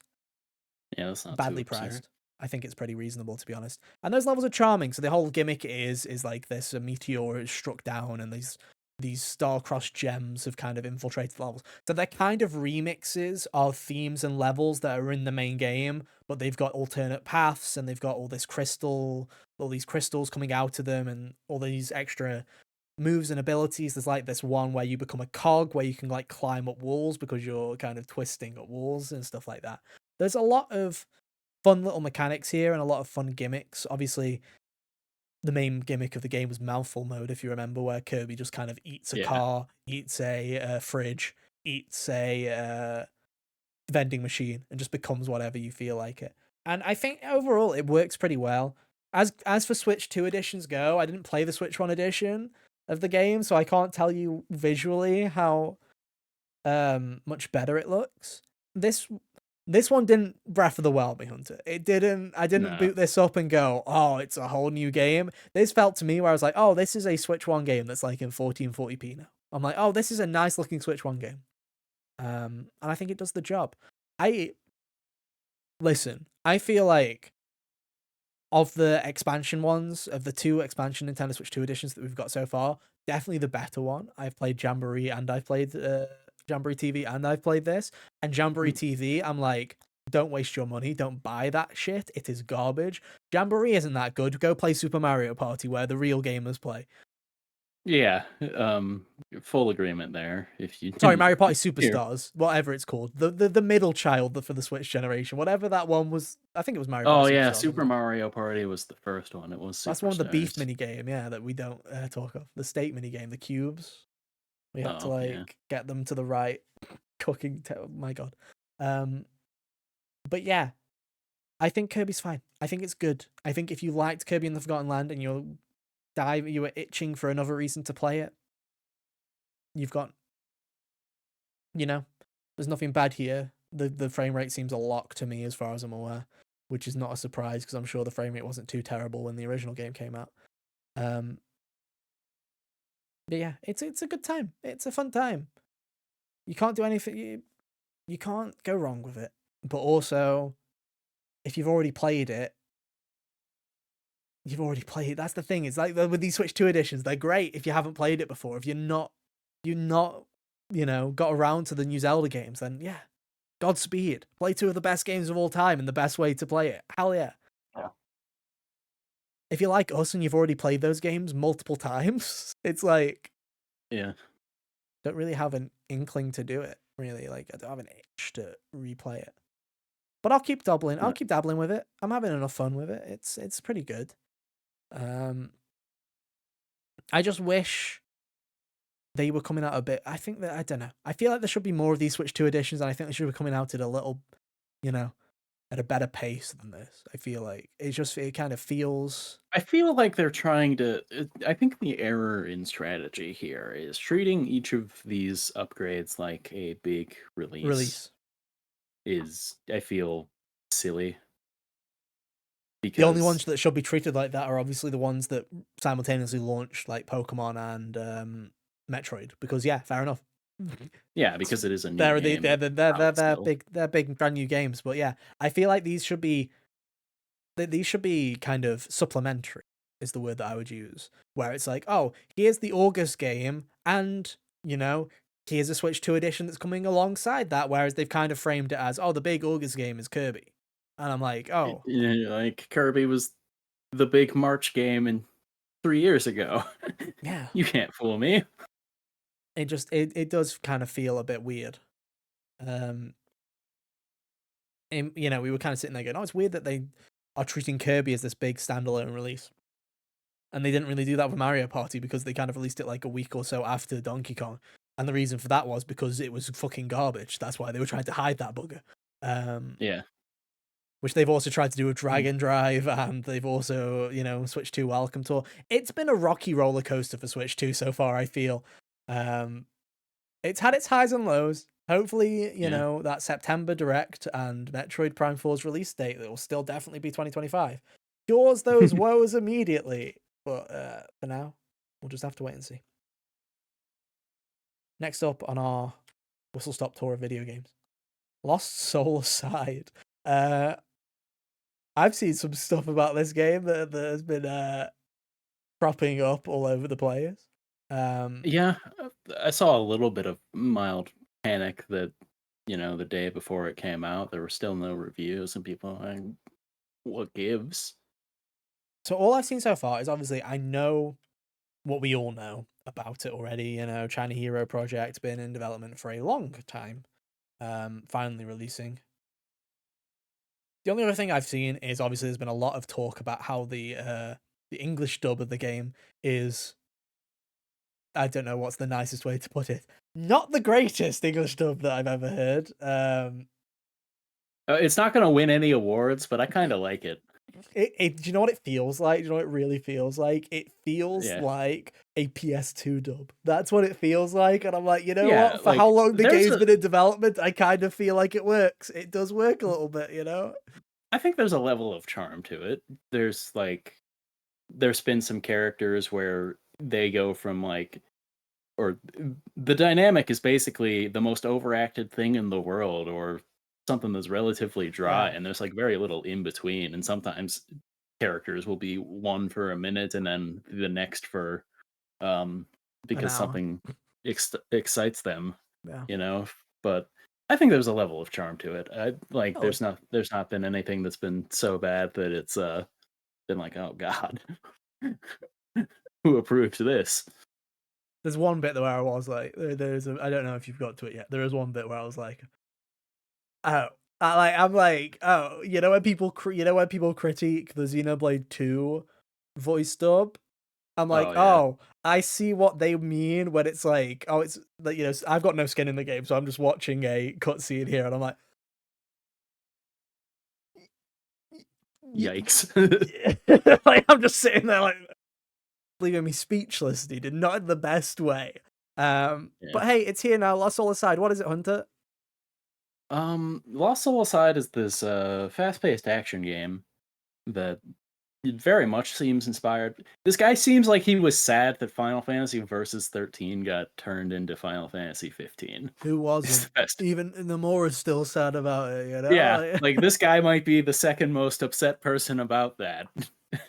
yeah, that's not too badly absurd. priced. I think it's pretty reasonable, to be honest. And those levels are charming. So the whole gimmick is like this: a meteor is struck down, and these star-crossed gems have kind of infiltrated the levels. So they're kind of remixes of themes and levels that are in the main game, but they've got alternate paths, and they've got all these crystals coming out of them, and all these extra moves and abilities. There's like this one where you become a cog, where you can like climb up walls because you're kind of twisting up walls and stuff like that. There's a lot of fun little mechanics here and a lot of fun gimmicks. Obviously, the main gimmick of the game was mouthful mode, if you remember, where Kirby just kind of eats a Yeah. car, eats a fridge, eats a vending machine, and just becomes whatever you feel like it. And I think overall it works pretty well. As for Switch 2 editions go, I didn't play the Switch 1 edition of the game, so I can't tell you visually how much better it looks. This one didn't Breath of the Wild me, Hunter. I didn't No. boot this up and go, oh, it's a whole new game. This felt to me where I was like, oh, this is a Switch 1 game that's like in 1440p now. I'm like, oh, this is a nice looking Switch 1 game. And I think it does the job. I feel like of the expansion ones, of the 2 expansion Nintendo Switch 2 editions that we've got so far, definitely the better one. I've played Jamboree and I've played Jamboree TV and I've played this. And Jamboree TV, I'm like, don't waste your money. Don't buy that shit. It is garbage. Jamboree isn't that good. Go play Super Mario Party where the real gamers play. Yeah, full agreement there. If you Sorry, didn't Mario Party hear, Superstars, whatever it's called. The middle child for the Switch generation. Whatever that one was. I think it was Mario oh Party yeah, Superstars, wasn't Super it? Mario Party was the first one. It was That's one with the beef Superstars. mini game, yeah, that we don't talk of. The steak mini game, the cubes. We had to Oh yeah, like get them to the right cooking. My God. Um, but yeah, I think Kirby's fine. I think it's good. I think if you liked Kirby and the Forgotten Land and you were itching for another reason to play it, you've got, there's nothing bad here. The frame rate seems a lock to me as far as I'm aware, which is not a surprise because I'm sure the frame rate wasn't too terrible when the original game came out. But yeah, it's a good time. It's a fun time. You can't do anything. You can't go wrong with it. But also, if you've already played it, you've already played. That's the thing. It's like with these Switch 2 editions, they're great if you haven't played it before. If you're not, got around to the new Zelda games, then yeah, Godspeed. Play 2 of the best games of all time and the best way to play it. Hell yeah. yeah, If you're like us and you've already played those games multiple times, it's like, yeah. don't really have an inkling to do it. Really, like I don't have an itch to replay it. But I'll keep dabbling. I'll No. keep dabbling with it. I'm having enough fun with it. It's pretty good. I just wish they were coming out a bit. I think that I don't know. I feel like there should be more of these Switch 2 editions, and I think they should be coming out at a little, at a better pace than this. I feel like it kind of feels I feel like they're trying to. I think the error in strategy here is treating each of these upgrades like a big release. release. Is I feel silly The only ones because that should be treated like that are obviously the ones that simultaneously launched, like Pokemon and Metroid. Because yeah, fair enough. yeah, because it is a new game. They're Still. big brand new games. But yeah, I feel like these should be kind of supplementary. Is the word that I would use. Where it's like, oh, here's the August game, and here's a Switch 2 edition that's coming alongside that. Whereas they've kind of framed it as, oh, the big August game is Kirby, and I'm like, oh, Like Kirby was the big March game in 3 years ago. yeah. You can't fool me. It does kind of feel a bit weird. And, we were kind of sitting there going, oh, it's weird that they are treating Kirby as this big standalone release. And they didn't really do that with Mario Party because they kind of released it like a week or so after Donkey Kong. And the reason for that was because it was fucking garbage. That's why they were trying to hide that bugger. Yeah. Which they've also tried to do with Dragon Drive, and they've also, Switch 2 Welcome Tour. It's been a rocky roller coaster for Switch 2 so far, I feel. It's had its highs and lows. Hopefully, that September Direct and Metroid Prime 4's release date, that will still definitely be 2025. Cures those woes immediately. But for now, we'll just have to wait and see. Next up on our Whistle Stop tour of video games, Lost Soul Aside. I've seen some stuff about this game that has been cropping up all over the place. Um, Yeah, I saw a little bit of mild panic that, the day before it came out, there were still no reviews, and people are like, "What gives?" so all I've seen so far is obviously I know what we all know about it already. China Hero Project been in development for a long time. Finally releasing. The only other thing I've seen is obviously there's been a lot of talk about how the English dub of the game is, I don't know what's the nicest way to put it, not the greatest English dub that I've ever heard. It's not gonna win any awards, but I kinda like it. Do you know what it feels like? Do you know what it really feels like? It feels Yeah. like a PS2 dub. That's what it feels like, and I'm like, you know Yeah, what? For how like, long the there's game's a been in development, I kind of feel like it works. It does work a little bit, you know? I think there's a level of charm to it. There's been some characters where they go from, like, or the dynamic is basically the most overacted thing in the world or something that's relatively dry, Yeah, and there's, like, very little in between, and sometimes characters will be one for a minute and then the next for, um an because hour. something excites them, Yeah. you know? But I think there's a level of charm to it. Oh, There's not been anything that's been so bad that it's, been like, "Oh god, who approved this?" there's one bit where I was like, I don't know if you've got to it yet. There is one bit where I was like, oh, I'm like, oh, when people critique the Xenoblade 2 voice dub, I'm like, Oh, yeah. oh, I see what they mean when it's like, oh, it's like, I've got no skin in the game, so I'm just watching a cutscene here, and I'm like, Yikes. like I'm just sitting there like leaving me speechless, dude, and not in the best way. Yeah. But hey, it's here now. Lost all aside. What is it, Hunter? Lost Soul Aside is this, fast-paced action game that it very much seems inspired. This guy seems like he was sad that Final Fantasy Versus 13 got turned into Final Fantasy 15. Who It's wasn't? the best. Even Nomura's still sad about it, you Yeah, know? like, this guy might be the second most upset person about that.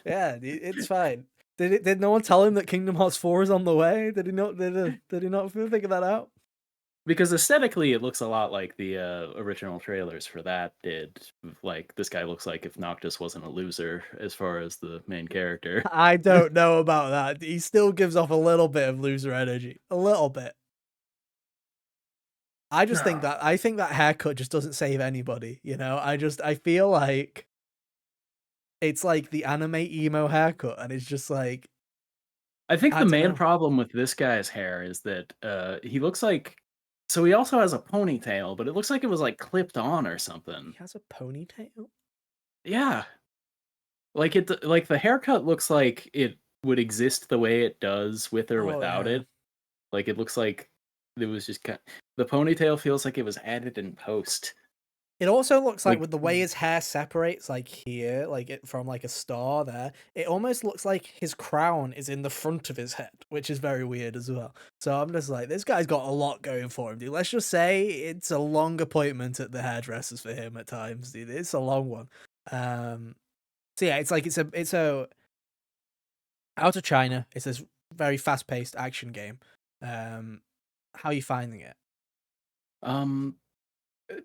Yeah, it's fine. Did no one tell him that Kingdom Hearts 4 is on the way? Did he not figure that out? Because aesthetically, it looks a lot like the, original trailers for that did. Like, this guy looks like if Noctis wasn't a loser as far as the main character. I don't know about that. He still gives off a little bit of loser energy. A little bit. I think that haircut just doesn't save anybody, you know? I feel like it's like the anime emo haircut, and it's just like, I think I the don't main know. problem with this guy's hair is that, he looks like so he also has a ponytail, but it looks like it was, like, clipped on or He something. has a ponytail? Yeah, like, the haircut looks like it would exist the way it does with or Oh, without yeah. it. Like, it looks like it was just ki the ponytail feels like it was added in post. It also looks like Like with the way his hair separates, like here, like it from like a star there, it almost looks like his crown is in the front of his head, which is very weird as well. So I'm just like, this guy's got a lot going for him, dude. Let's just say it's a long appointment at the hairdressers for him at times, dude. It's a long one. Um, so yeah, it's a out of China. It's this very fast paced action game. Um, how are you finding it? um,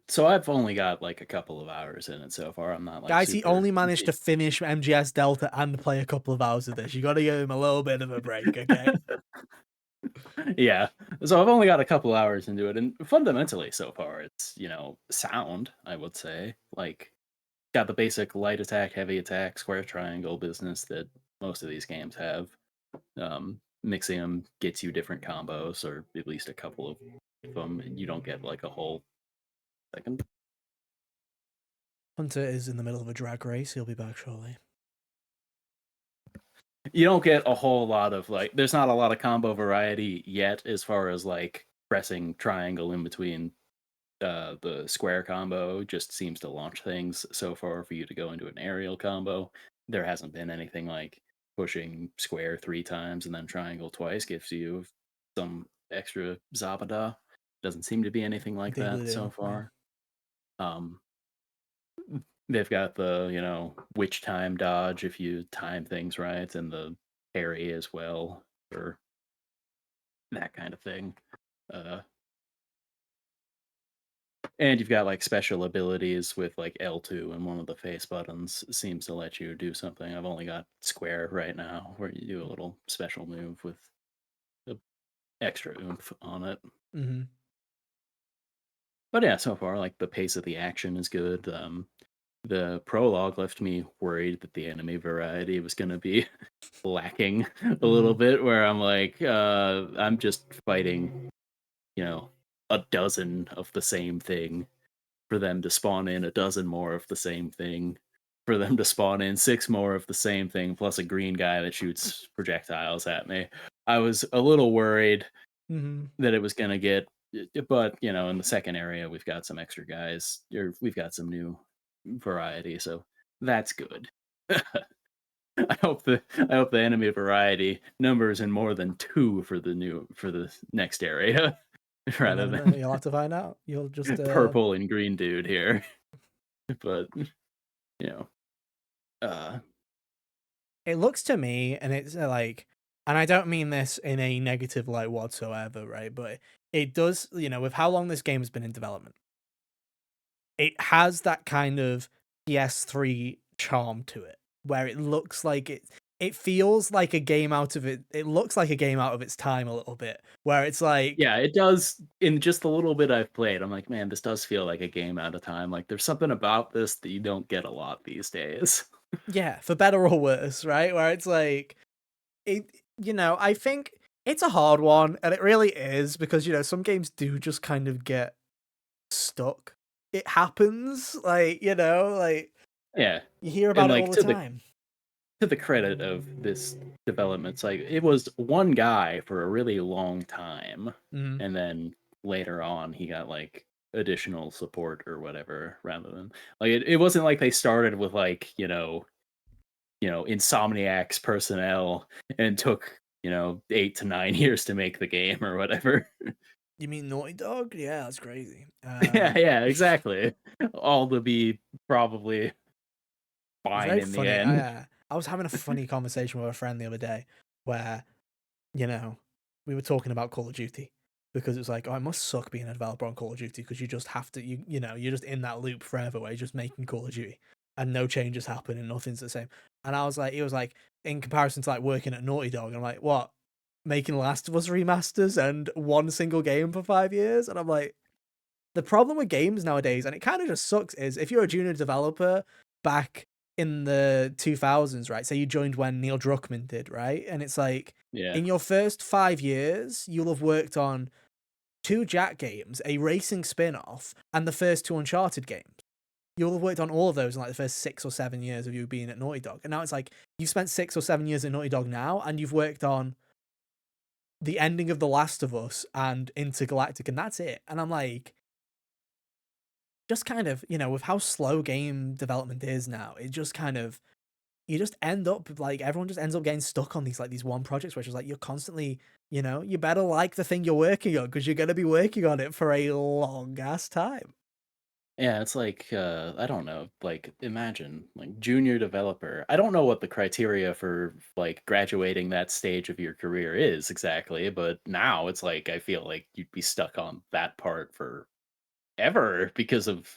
so I've only got, like, a couple of hours in it so far. I'm not, like, Guys, he super only managed deep. to finish MGS Delta and play a couple of hours of this. You gotta give him a little bit of a break, okay? Yeah. So I've only got a couple hours into it, and fundamentally so far it's, sound, I would say. Like, got the basic light attack, heavy attack, square triangle business that most of these games have. Mixing them gets you different combos, or at least a couple of them. And you don't get like a whole second. Hunter is in the middle of a drag race. He'll be back shortly. You don't get a whole lot of like. There's not a lot of combo variety yet, as far as like pressing triangle in between the square combo just seems to launch things so far for you to go into an aerial combo. There hasn't been anything like pushing square 3 times and then triangle twice gives you some extra Zabada. Doesn't seem to be anything like Diggly that so do, yeah. far. Um, They've got the, witch time dodge if you time things right, and the parry as well for that kind of thing. Uh, and you've got like special abilities with like L2 and one of the face buttons seems to let you do something. I've only got square right now where you do a little special move with a extra oomph on it. Mm-hmm. But yeah, so far like the pace of the action is good. The prologue left me worried that the enemy variety was going to be lacking a little Mm-hmm. bit, where I'm like, I'm just fighting, a dozen of the same thing for them to spawn in a dozen more of the same thing, for them to spawn in six more of the same thing, plus a green guy that shoots projectiles at me. I was a little worried Mm-hmm. that it was going to get, but in the second area, we've got some extra guys, or we've got some new variety, so that's good. I hope the enemy variety numbers in more than two for the next area, You rather never know. than You'll have to find out. You'll just purple and green dude here. But you know, uh, it looks to me, and it's like, and I don't mean this in a negative light whatsoever, right? But it does, with how long this game has been in development, it has that kind of PS3 charm to it, where it looks like it feels like a game out of it. It looks like a game out of its time a little bit, where it's like, yeah, it does. In just the little bit I've played, I'm like, man, this does feel like a game out of time. Like, there's something about this that you don't get a lot these days. yeah, for better or worse, right? Where it's like, it, I think it's a hard one, and it really is because some games do just kind of get stuck. It happens, like like Yeah, you hear and about it like all the time. to the credit of this development, it's like it was one guy for a really long time, Mm. and then later on he got like additional support or whatever, rather than like it wasn't like they started with like Insomniac's personnel and took 8 to 9 years to make the game or whatever. You mean Naughty Dog? Yeah, that's crazy. Yeah, exactly. All to be probably It was fine very in the funny. end. I was having a funny conversation with a friend the other day where, you know, we were talking about Call of Duty because it's like, oh, it must suck being a developer on Call of Duty because you just have to, you're just in that loop forever where you're just making Call of Duty and no changes happen and nothing's the same. And I was like, he was like, in comparison to like working at Naughty Dog, I'm like, what? Making Last of Us remasters and one single game for 5 years? And I'm like, the problem with games nowadays, and it kind of just sucks, is if you're a junior developer back in the 2000s, right? Say you joined when Neil Druckmann did, right? And it's like Yeah, in your first 5 years, you'll have worked on two Jack games, a racing spin off, and the first two Uncharted games. You'll have worked on all of those in like the first 6 or 7 years of you being at Naughty Dog. And now it's like you've spent 6 or 7 years at Naughty Dog now, and you've worked on the ending of The Last of Us and Intergalactic, and that's it. And I'm like, just kind of, with how slow game development is now, it just kind of you just end up like everyone just ends up getting stuck on these one projects, which is like you're constantly, you better like the thing you're working on because you're gonna be working on it for a long ass time. yeah. It's like I don't know. Like imagine like junior developer. I don't know what the criteria for like graduating that stage of your career is exactly, but now it's like I feel like you'd be stuck on that part for ever because of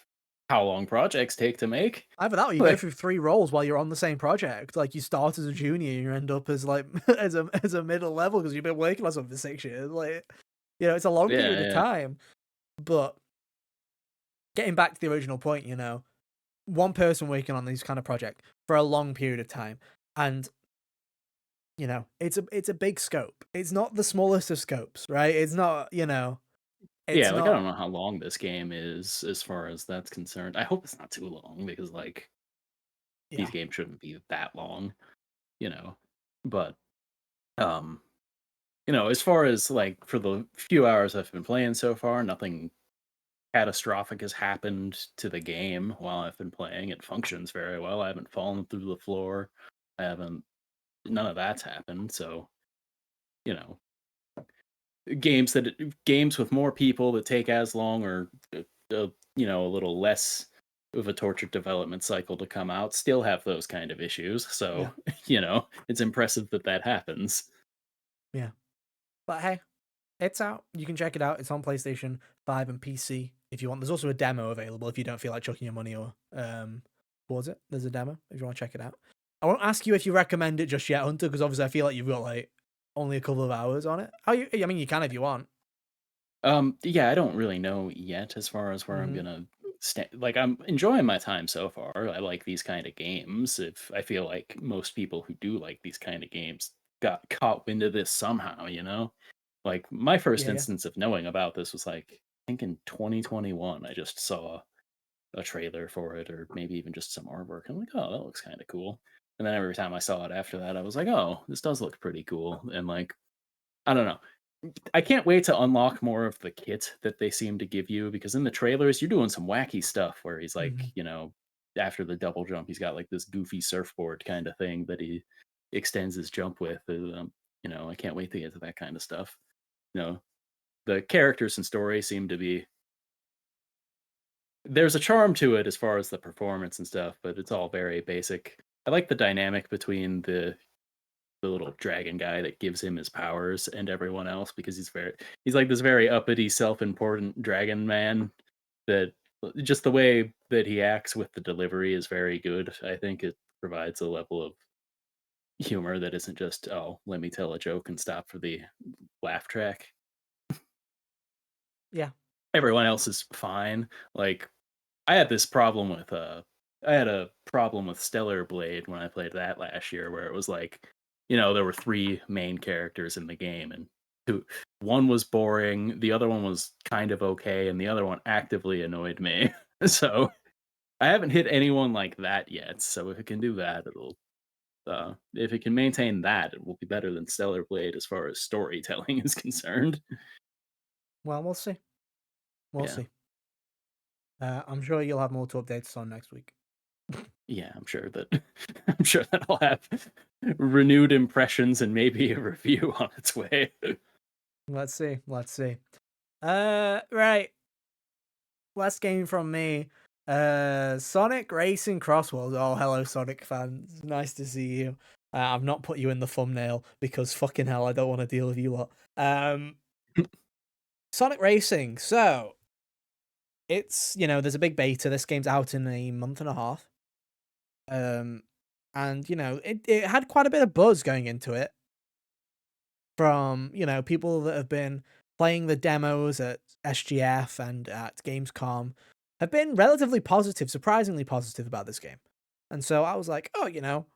how long projects take to make. Either that or you go Like, through three roles while you're on the same project. Like you start as a junior and you end up as like as a middle level because you've been working on something for 6 years. Like, it's a long yeah, period of yeah, time. But getting back to the original point, one person working on these kind of project for a long period of time. And it's a big scope. It's not the smallest of scopes, right? It's not, it's yeah. Like I not don't know how long this game is as far as that's concerned. I hope it's not too long because like these yeah. games shouldn't be that long, you know. But um, as far as like for the few hours I've been playing so far, nothing catastrophic has happened to the game while I've been playing. It functions very well. I haven't fallen through the floor. I haven't none of that's happened. So, you know, games with more people that take as long or a little less of a tortured development cycle to come out still have those kind of issues. Yeah, So, it's impressive that that happens. yeah. But hey, it's out. You can check it out. It's on PlayStation 5 and PC if you want. There's also a demo available if you don't feel like chucking your money or what was it? There's a demo if you want to check it out. I won't ask you if you recommend it just yet, Hunter, because obviously I feel like you've got like only a couple of hours on it. I mean, you can if you want. Yeah, I don't really know yet as far as where I'm Hmm. gonna stay. Like, I'm enjoying my time so far. I like these kind of games. If I feel like most people who do like these kind of games got caught wind of this somehow, Like my first Yeah, yeah. instance of knowing about this was like I think in 2021. I just saw a trailer for it, or maybe even just some artwork. I'm like, oh, that looks kind of cool. And then every time I saw it after that, I was like, oh, this does look pretty cool. And like, I don't know. I can't wait to unlock more of the kit that they seem to give you because in the trailers you're doing some wacky stuff where he's like, Hmm. after the double jump, he's got like this goofy surfboard kind of thing that he extends his jump with. I can't wait to get to that kind of stuff. You know, the characters and story seem to be there's a charm to it as far as the performance and stuff, but it's all very basic. I like the dynamic between the little dragon guy that gives him his powers and everyone else because he's like this very uppity self-important dragon man that just the way that he acts with the delivery is very good. I think it provides a level of humor that isn't just, oh, let me tell a joke and stop for the laugh track. Yeah. Everyone else is fine. Like I had this problem with I had a problem with Stellar Blade when I played that last year where it was like, there were three main characters in the game and one was boring, the other one was kind of okay, and the other one actively annoyed me. So I haven't hit anyone like that yet. So if it can do that, if it can maintain that, it will be better than Stellar Blade as far as storytelling is concerned. Well, we'll see. We'll Yeah. see. I'm sure you'll have more to update us on next week. Yeah, I'm sure that I'm sure that I'll have renewed impressions and maybe a review on its way. Let's see. Let's see. Right. Last game from me. Sonic Racing Crossworlds. Oh, hello, Sonic fans. Nice to see you. I've not put you in the thumbnail because fucking hell, I don't want to deal with you lot. Sonic Racing. So it's there's a big beta. This game's out in a month and a half. And it had quite a bit of buzz going into it from people that have been playing the demos at SGF and at Gamescom have been relatively positive, surprisingly positive about this game. And so I was like, oh, You don't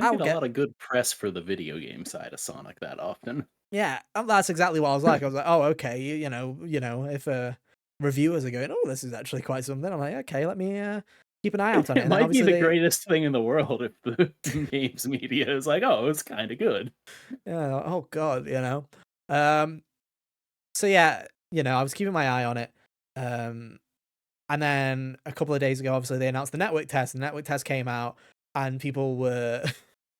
I'll get a get lot of good press for the video game side of Sonic that often. yeah, and that's exactly what I was like. I was like, oh, okay, if reviewers are going, oh, this is actually quite something. I'm like, okay, let me keep an eye out on it. It And then might be obviously the they greatest thing in the world if the games media is like, "Oh, it's kind of good." yeah, oh god, Um so yeah, I was keeping my eye on it. Um And then a couple of days ago, obviously, they announced the network test. The network test came out, and people were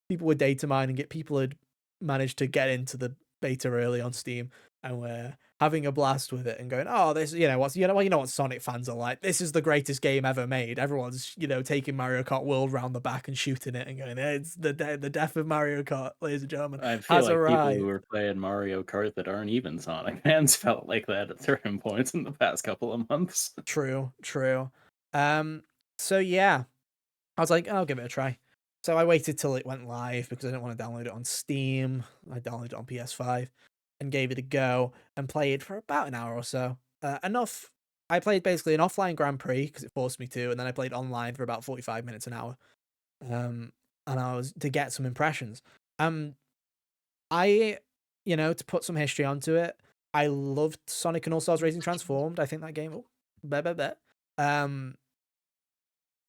people were data mining it. People had managed to get into the beta early on Steam, and were having a blast with it and going, "Oh, this, what Sonic fans are like. This is the greatest game ever made." Everyone's taking Mario Kart World round the back and shooting it and going, "It's the death of Mario Kart, ladies and gentlemen, I feel has like people who arrived." are playing Mario Kart that aren't even Sonic fans felt like that at certain points in the past couple of months. True, true. So yeah, I was like, I'll give it a try. So I waited till it went live because I didn't want to download it on Steam. I downloaded it on PS5 and gave it a go and played for about an hour or so. Enough. I played basically an offline Grand Prix because it forced me to, and then I played online for about 45 minutes an hour. Um, and I was to get some impressions. Um, I, to put some history onto it, I loved Sonic and All Stars Racing Transformed. I think that game, blah, blah, blah. Um,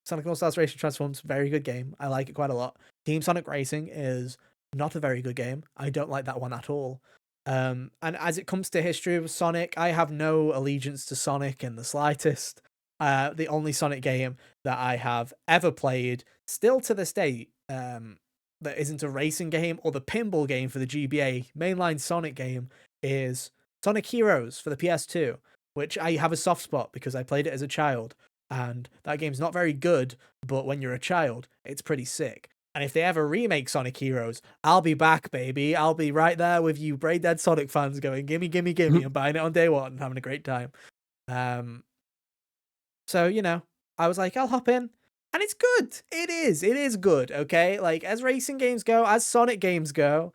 Sonic All Stars Racing Transforms, very good game. I like it quite a lot. Team Sonic Racing is not a very good game. I don't like that one at all. And as it comes to history of Sonic, I have no allegiance to Sonic in the slightest. The only Sonic game that I have ever played, still to this day, that isn't a racing game or the pinball game for the GBA, mainline Sonic game, is Sonic Heroes for the PS2, which I have a soft spot because I played it as a child. and that game's not very good, but when you're a child, it's pretty sick. And if they ever remake Sonic Heroes, I'll be back, baby. I'll be right there with you brain dead Sonic fans going, gimme, gimme, gimme, and buying it on day one and having a great time. So, you know, I was like, I'll hop in. And it's good. It is good, okay? Like, as racing games go, as Sonic games go,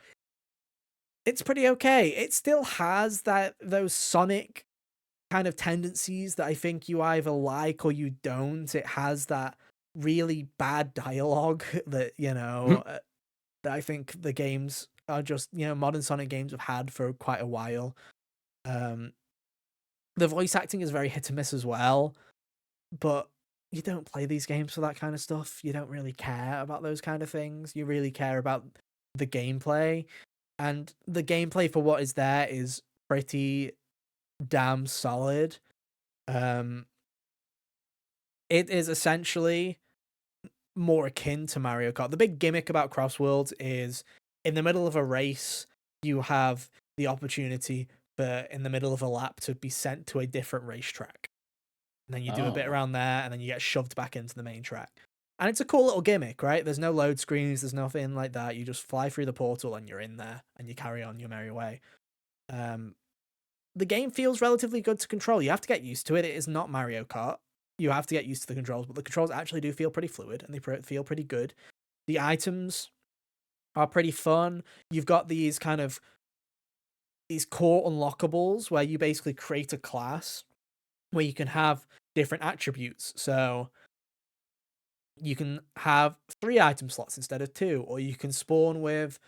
it's pretty okay. It still has those Sonic kind of tendencies that I think you either like or you don't. It has that really bad dialogue that, that I think the games are just, modern Sonic games have had for quite a while. The voice acting is very hit and miss as well, but you don't play these games for that kind of stuff. You don't really care about those kind of things. You really care about the gameplay, and the gameplay for what is there is pretty damn solid. It is essentially more akin to Mario Kart. The big gimmick about Crossworlds is in the middle of a race, you have the opportunity for in the middle of a lap to be sent to a different racetrack. And then you do a bit around there, and then you get shoved back into the main track. And it's a cool little gimmick, right? There's no load screens, there's nothing like that. You just fly through the portal and you're in there, and you carry on your merry way. The game feels relatively good to control. You have to get used to it. It is not Mario Kart. You have to get used to the controls, but the controls actually do feel pretty fluid, and they feel pretty good. The items are pretty fun. You've got these core unlockables where you basically create a class where you can have different attributes. So you can have 3 item slots instead of 2, or you can spawn with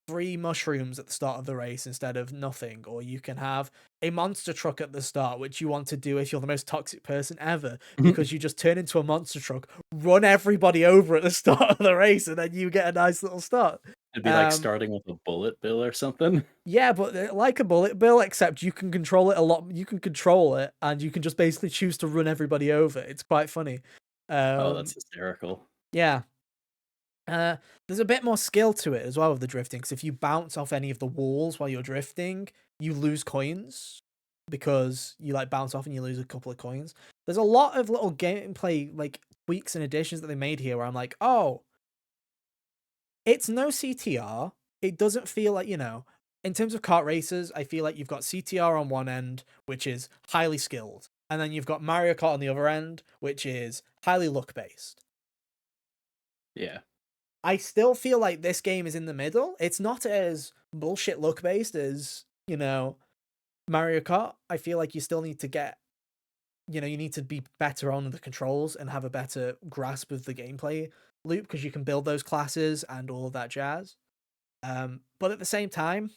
3 mushrooms at the start of the race instead of nothing, or you can have a monster truck at the start, which you want to do if you're the most toxic person ever, because you just turn into a monster truck, run everybody over at the start of the race, and then you get a nice little start. It'd be like starting with a bullet bill or something. Yeah, but like a bullet bill, except you can control it a lot. You can control it, and you can just basically choose to run everybody over. It's quite funny. Oh, that's hysterical. Yeah. There's a bit more skill to it as well with the drifting, because if you bounce off any of the walls while you're drifting, you lose coins because you bounce off and you lose a couple of coins. There's a lot of little gameplay tweaks and additions that they made here where I'm like, oh, it's no CTR. It doesn't feel like, in terms of kart races, I feel like you've got CTR on one end, which is highly skilled, and then you've got Mario Kart on the other end, which is highly luck based. Yeah. I still feel like this game is in the middle. It's not as bullshit luck based as, Mario Kart. I feel like you still need to get, you need to be better on the controls and have a better grasp of the gameplay loop, because you can build those classes and all of that jazz. But at the same time,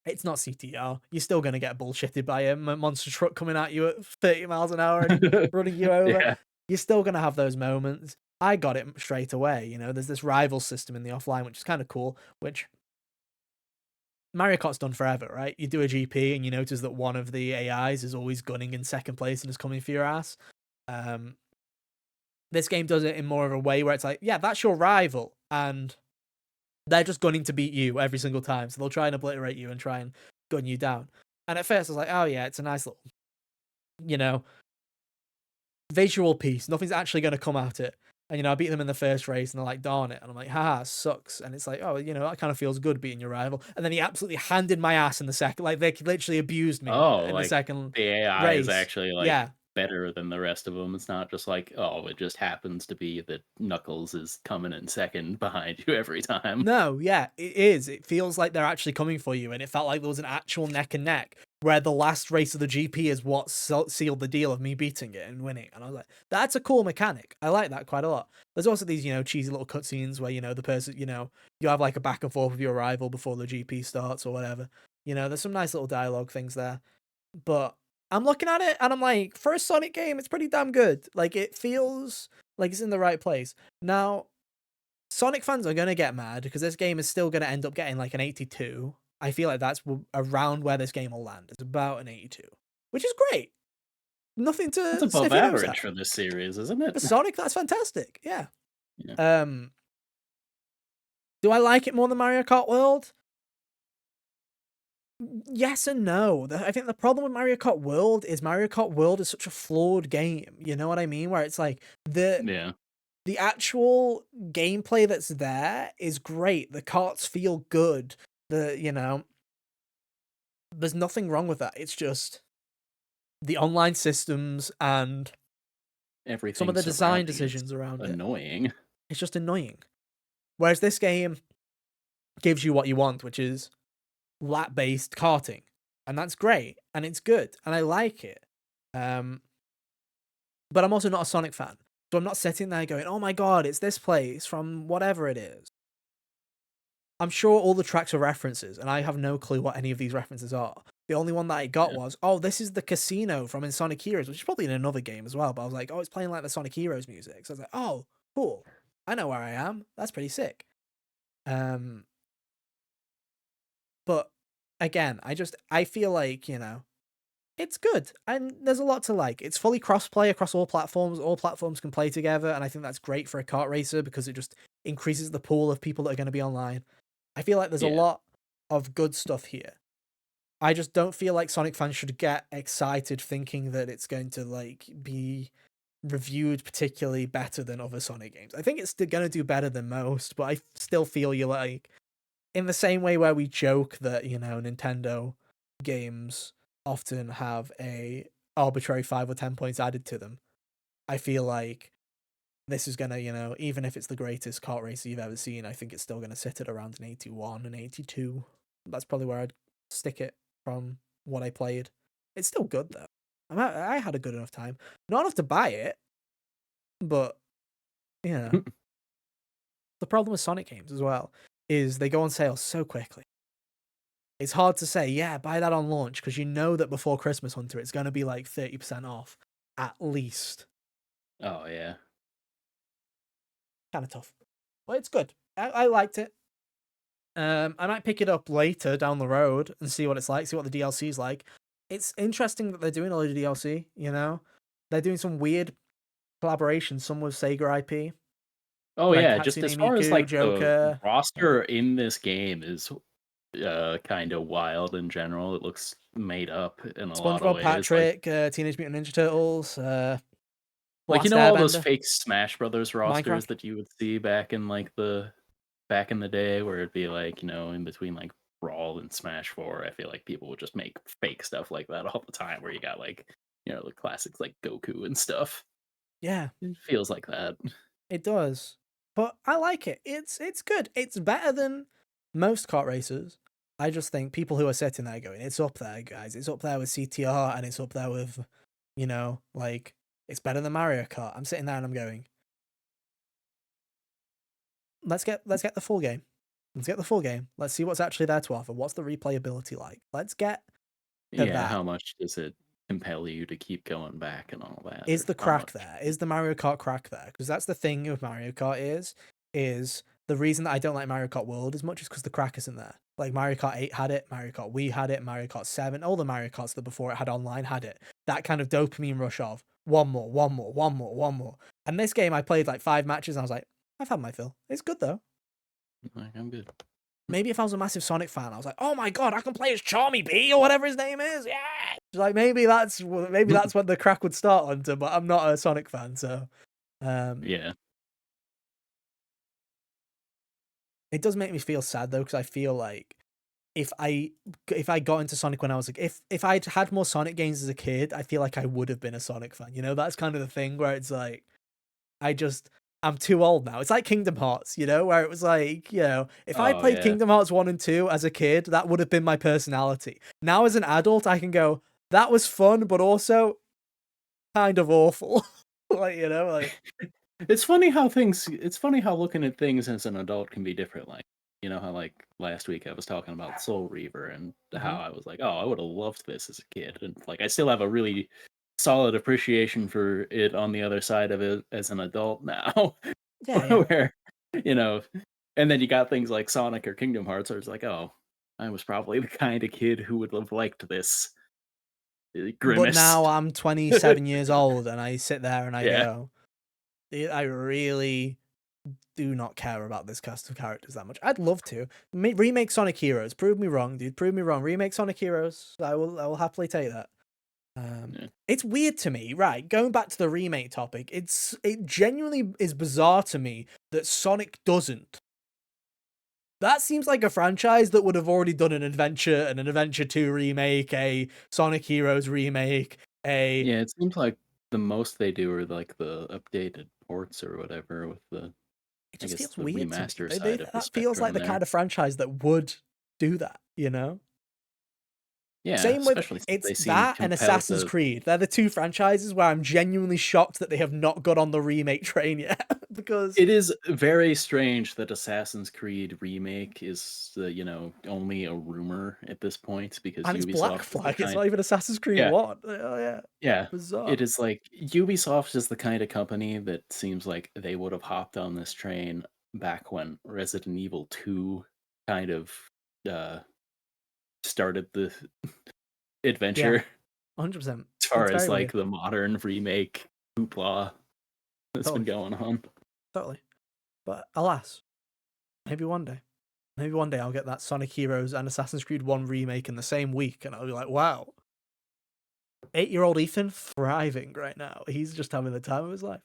it's not CTR. You're still going to get bullshitted by a monster truck coming at you at 30 miles an hour and running you over. Yeah. You're still going to have those moments. I got it straight away. There's this rival system in the offline, which is kind of cool, which Mario Kart's done forever, right? You do a GP and you notice that one of the AIs is always gunning in second place and is coming for your ass. This game does it in more of a way where it's like, yeah, that's your rival, and they're just gunning to beat you every single time. So they'll try and obliterate you and try and gun you down. And at first I was like, oh yeah, it's a nice little, visual piece. Nothing's actually going to come at it. And, I beat them in the first race and they're like, darn it. And I'm like, haha, sucks. And it's like, oh, that kind of feels good beating your rival. And then he absolutely handed my ass in the second. Like, they literally abused me in the second the AI race. is actually better than the rest of them. It's not just like, oh, it just happens to be that Knuckles is coming in second behind you every time. No, yeah, it is. It feels like they're actually coming for you. And it felt like there was an actual neck and neck, where the last race of the GP is what sealed the deal of me beating it and winning. And I was like, that's a cool mechanic. I like that quite a lot. There's also these, cheesy little cutscenes where, the person, you have a back and forth with your rival before the GP starts or whatever. There's some nice little dialogue things there. But I'm looking at it and I'm like, for a Sonic game, it's pretty damn good. It feels like it's in the right place. Now, Sonic fans are going to get mad because this game is still going to end up getting an 82. I feel like that's around where this game will land. It's about an 82, which is great. Nothing to It's above average for this series, isn't it? For Sonic, that's fantastic. Yeah. Do I like it more than Mario Kart World? Yes and no. I think the problem with Mario Kart World is Mario Kart World is such a flawed game. You know what I mean? Where it's like Yeah. the actual gameplay that's there is great. The karts feel good. There's nothing wrong with that. It's just the online systems and some of Everything the design surrounding it's decisions around it. annoying. It's just annoying. Whereas this game gives you what you want, which is lap-based karting. And that's great. And it's good. And I like it. But I'm also not a Sonic fan. So I'm not sitting there going, oh my god, it's this place from whatever it is. I'm sure all the tracks are references, and I have no clue what any of these references are. The only one that I got Yeah. was, oh, this is the casino from in Sonic Heroes, which is probably in another game as well. But I was like, oh, it's playing like the Sonic Heroes music. So I was like, oh, cool. I know where I am. That's pretty sick. But again, I feel like, it's good, and there's a lot to like. It's fully cross-play across all platforms. All platforms can play together, and I think that's great for a kart racer because it just increases the pool of people that are going to be online. I feel like there's a Yeah. lot of good stuff here. I just don't feel like Sonic fans should get excited thinking that it's going to like be reviewed particularly better than other Sonic games. I think it's going to do better than most, but I still feel you're like in the same way where we joke that, Nintendo games often have a arbitrary 5 or 10 points added to them. I feel like this is gonna, even if it's the greatest kart racer you've ever seen, I think it's still gonna sit at around an 81, an 82. That's probably where I'd stick it from what I played. It's still good though. I had a good enough time. Not enough to buy it, but yeah. The problem with Sonic games as well is they go on sale so quickly. It's hard to say, yeah, buy that on launch because you know that before Christmas Hunter, it's going to be like 30% off at least. Oh yeah. Kind of tough, but it's good. I liked it. I might pick it up later down the road and see what it's like, see what the DLC is like. It's interesting that they're doing a lot of DLC, They're doing some weird collaborations, some with Sega IP, Oh like yeah, just as Hatsune far as Miku, like the Joker, roster in this game is kind of wild in general. It looks made up in a lot of SpongeBob, ways. Like Patrick, Teenage Mutant Ninja Turtles, like Blast all those Airbender, fake Smash Brothers rosters Minecraft. that you would see back in like the back in the day where it'd be like, in between like Brawl and Smash 4, I feel like people would just make fake stuff like that all the time where you got like, the classics like Goku and stuff. Yeah, It feels like that. it does. But I like it. It's good. It's better than most kart racers. I just think people who are sitting there going, it's up there, guys. It's up there with CTR and it's up there with, like it's better than Mario Kart. I'm sitting there and I'm going, let's get the full game. Let's get the full game. Let's see what's actually there to offer. What's the replayability like? Let's get to Yeah, that. how much does it compel you to keep going back and all that, Is or the how crack much? there? Is the Mario Kart crack there? Because that's the thing with Mario Kart is the reason that I don't like Mario Kart World as much is because the crack isn't there. Like Mario Kart 8 had it, Mario Kart Wii had it, Mario Kart 7, all the Mario Karts that before it had online had it. That kind of dopamine rush of one more, one more, one more, one more. And this game I played like 5 matches and I was like, I've had my fill. It's good though. Like, I'm good. Maybe if I was a massive Sonic fan, I was like, oh my god, I can play as Charmy B or whatever his name is. Yeah. Like maybe that's when the crack would start onto, but I'm not a Sonic fan, so Yeah. it does make me feel sad though, because I feel like if I got into Sonic when I was like if I'd had more Sonic games as a kid, I feel like I would have been a Sonic fan. That's kind of the thing where it's like I just I'm too old now. It's like Kingdom Hearts, where it was like, if I Oh played yeah. Kingdom Hearts 1 and 2 as a kid, that would have been my personality. Now as an adult, I can go, that was fun, but also kind of awful. Like It's funny how looking at things as an adult can be different. Like, how like last week I was talking about Soul Reaver and how Mhm. I was like, oh, I would have loved this as a kid. And like I still have a really solid appreciation for it on the other side of it as an adult now. Yeah, yeah. Where, you know, and then you got things like Sonic or Kingdom Hearts where it's like, oh, I was probably the kind of kid who would have liked this But grimace. now I'm 27 years old and I sit there and I Yeah. go, I really do not care about this cast of characters that much. I'd love to remake Sonic Heroes. Prove me wrong, dude. Prove me wrong. Remake Sonic Heroes. I will happily take that. Yeah. It's weird to me, right? Going back to the remake topic, it genuinely is bizarre to me that Sonic doesn't. That seems like a franchise that would have already done an Adventure 2 remake, a Sonic Heroes remake, Yeah, it seems like the most they do are like the updated ports or whatever with the, it I just guess, feels the weird to me. remaster side of the That feels like spectrum the there. kind of franchise that would do that, you know? Yeah, Same with especially since it's they seem that and compelled Assassin's to. Creed. They're the two franchises where I'm genuinely shocked that they have not got on the remake train yet. Because It is very strange that Assassin's Creed remake is, only a rumor at this point because and it's Black Ubisoft is the Flag. It's kind. not even Assassin's Creed Yeah, 1. Oh yeah. yeah. Bizarre. It is like Ubisoft is the kind of company that seems like they would have hopped on this train back when Resident Evil 2 kind of uh, started the Yeah. adventure 100%. as far It's as very like weird. the modern remake hoopla that's been Totally. going on. Totally. But alas, maybe one day. Maybe one day I'll get that Sonic Heroes and Assassin's Creed 1 remake in the same week, and I'll be like, wow, 8-year-old Ethan thriving right now. He's just having the time of his life.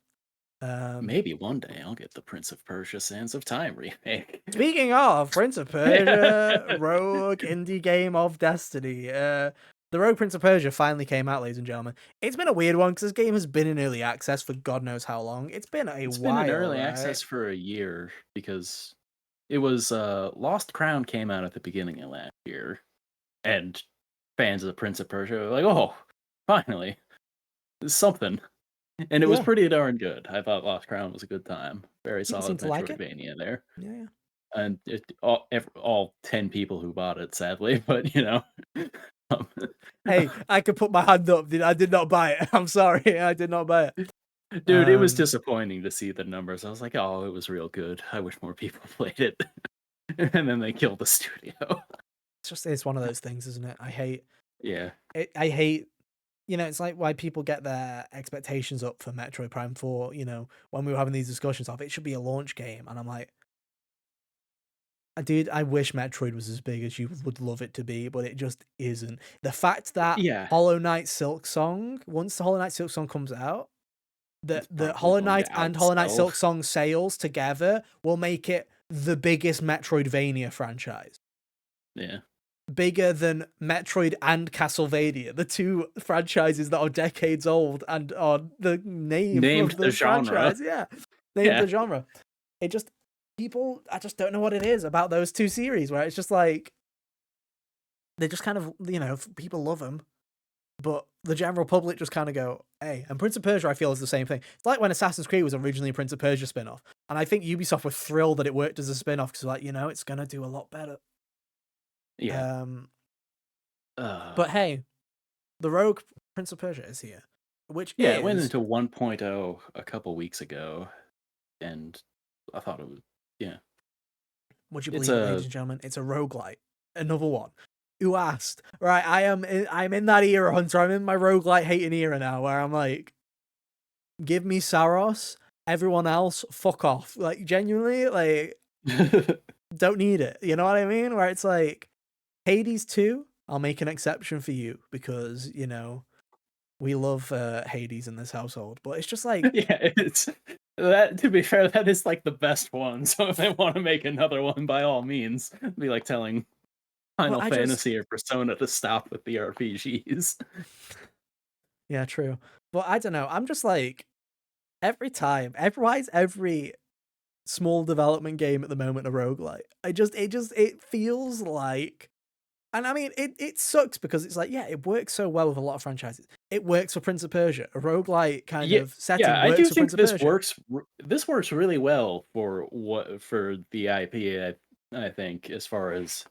Maybe one day I'll get the Prince of Persia: Sands of Time remake. Speaking of Prince of Persia, Rogue Indie Game of Destiny, the Rogue Prince of Persia finally came out, ladies and gentlemen. It's been a weird one because this game has been in early access for God knows how long. It's been a It's been in while, early right? access for a year because it was Lost Crown came out at the beginning of last year, and fans of the Prince of Persia were like, "Oh, finally, it's something." And it was Yeah, pretty darn good. I thought Lost Crown was a good time. Very people seem solid to like it. Metroidvania there. Yeah, yeah. And all 10 people who bought it, sadly, but um, Hey, I could put my hand up. I did not buy it. I'm sorry, I did not buy it. dude, it was disappointing to see the numbers. I was like, oh, it was real good. I wish more people played it. And then they killed the studio. it's one of those things, isn't it? I hate Yeah. it. I hate. It's like why people get their expectations up for Metroid Prime 4. When we were having these discussions of it should be a launch game, and I'm like, dude, I wish Metroid was as big as you would love it to be, but it just isn't. The fact that Yeah. Hollow Knight Silk Song, once the Hollow Knight Silk Song comes out, It's the probably Hollow going to Knight and Hollow Knight outsell. Silk Song sales together will make it the biggest Metroidvania franchise. Yeah. Bigger than Metroid and Castlevania, the two franchises that are decades old and are the name Named of the the genre. franchise. Yeah, name of Yeah. the genre. It just I just don't know what it is about those two series where it's just like they just kind of people love them, but the general public just kind of go, hey. And Prince of Persia, I feel, is the same thing. It's like when Assassin's Creed was originally a Prince of Persia spin-off, and I think Ubisoft were thrilled that it worked as a spin-off because like it's gonna do a lot better. Yeah. But hey, the Rogue Prince of Persia is here, which Yeah, it went is, into 1.0 a couple weeks ago, and I thought it was, yeah. would you It's believe it, ladies a and gentlemen? It's a roguelite. Another one. Who asked? Right, I'm in that era, Hunter. I'm in my roguelite hating era now where I'm like, give me Saros, everyone else, fuck off. Like, genuinely, like, don't need it. You know what I mean? Where it's like, Hades 2, I'll make an exception for you because, we love Hades in this household. But it's just like, yeah, it's that to be fair, that is like the best one. So if they want to make another one, by all means, it'd be like telling but Final I just, Fantasy or Persona to stop with the RPGs. yeah, true. But I don't know. I'm just like, every small development game at the moment a roguelite. It feels like, and I mean it sucks because it's like, yeah, it works so well with a lot of franchises. It works for Prince of Persia. A roguelite kind Yeah, of setting yeah, I works do for Prince think of Persia. this works really well for the IP. I think as far as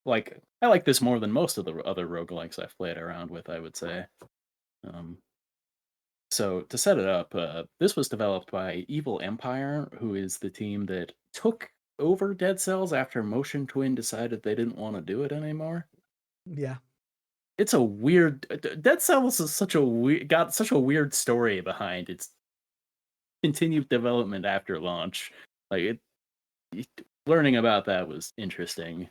like I like this more than most of the other roguelikes I've played around with. I would say. Um, So to set it up, this was developed by Evil Empire, who is the team that took over Dead Cells after Motion Twin decided they didn't want to do it anymore. Yeah. It's a weird Dead Cells is such a got such a weird story behind its continued development after launch. Like learning about that was interesting.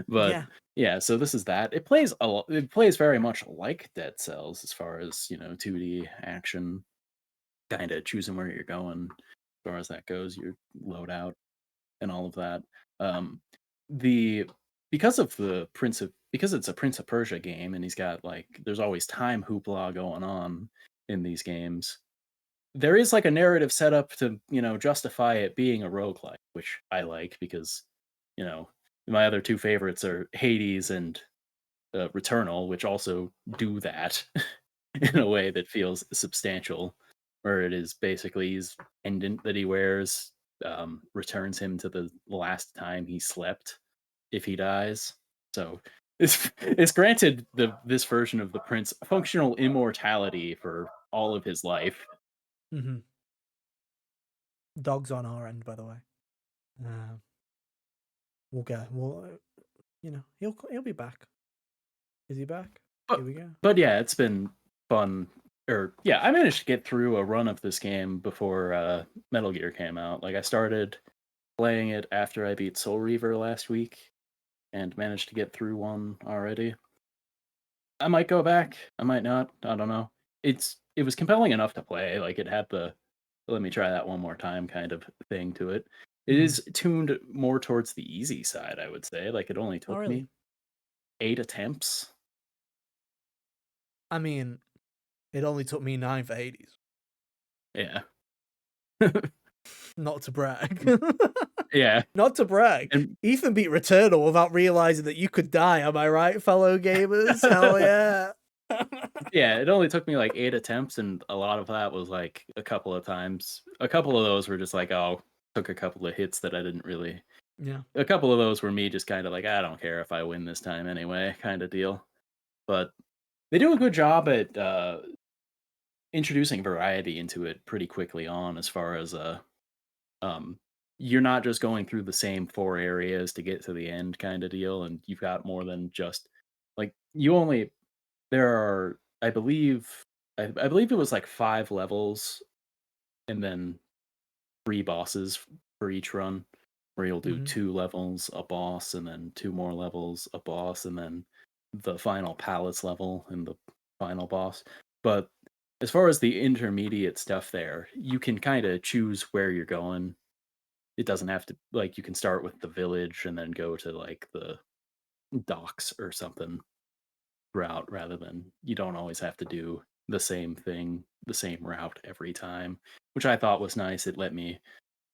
But Yeah. yeah, so this is that. It plays it plays very much like Dead Cells as far as, 2D action, kind of choosing where you're going as far as that goes, your loadout and all of that. Um the because of the because it's a Prince of Persia game and he's got like there's always time hoopla going on in these games. There is like a narrative set up to, justify it being a roguelike, which I like because, you know, my other two favorites are Hades and Returnal, which also do that in Hmm. a way that feels substantial, where it is basically his pendant that he wears returns him to the last time he slept if he dies. So it's granted this version of the prince functional immortality for all of his life. Hmm. Dog's on our end, by the way. Uh, we'll get. He'll be back. Is he back? Here But we go. but yeah, it's been fun. Or yeah, I managed to get through a run of this game before Metal Gear came out. Like I started playing it after I beat Soul Reaver last week and managed to get through one already. I might go back. I might not. I don't know. It was compelling enough to play. Like it had the let me try that one more time kind of thing to it. It Hmm. is tuned more towards the easy side, I would say. Like it only Oh, took really? me 8 attempts. I mean, it only took me 9 for Hades. Yeah. Not to brag. Yeah. Not to brag. And Ethan beat Returnal without realizing that you could die. Am I right, fellow gamers? Hell yeah. yeah, it only took me like 8 attempts, and a lot of that was like a couple of times. A couple of those were just like, oh, took a couple of hits that I didn't really. Yeah. A couple of those were me just kind of like, I don't care if I win this time anyway, kind of deal. But they do a good job at introducing variety into it pretty quickly on, as far as um, you're not just going through the same four areas to get to the end kind of deal, and you've got more than just like you only there are, I believe it was like 5 levels and then 3 bosses for each run, where you'll do Hmm. 2 levels, a boss, and then 2 more levels, a boss, and then the final palace level and the final boss. But as far as the intermediate stuff there, you can kinda choose where you're going. It doesn't have to like, you can start with the village and then go to, like, the docks or something route rather than you don't always have to do the same thing, the same route every time, which I thought was nice. It let me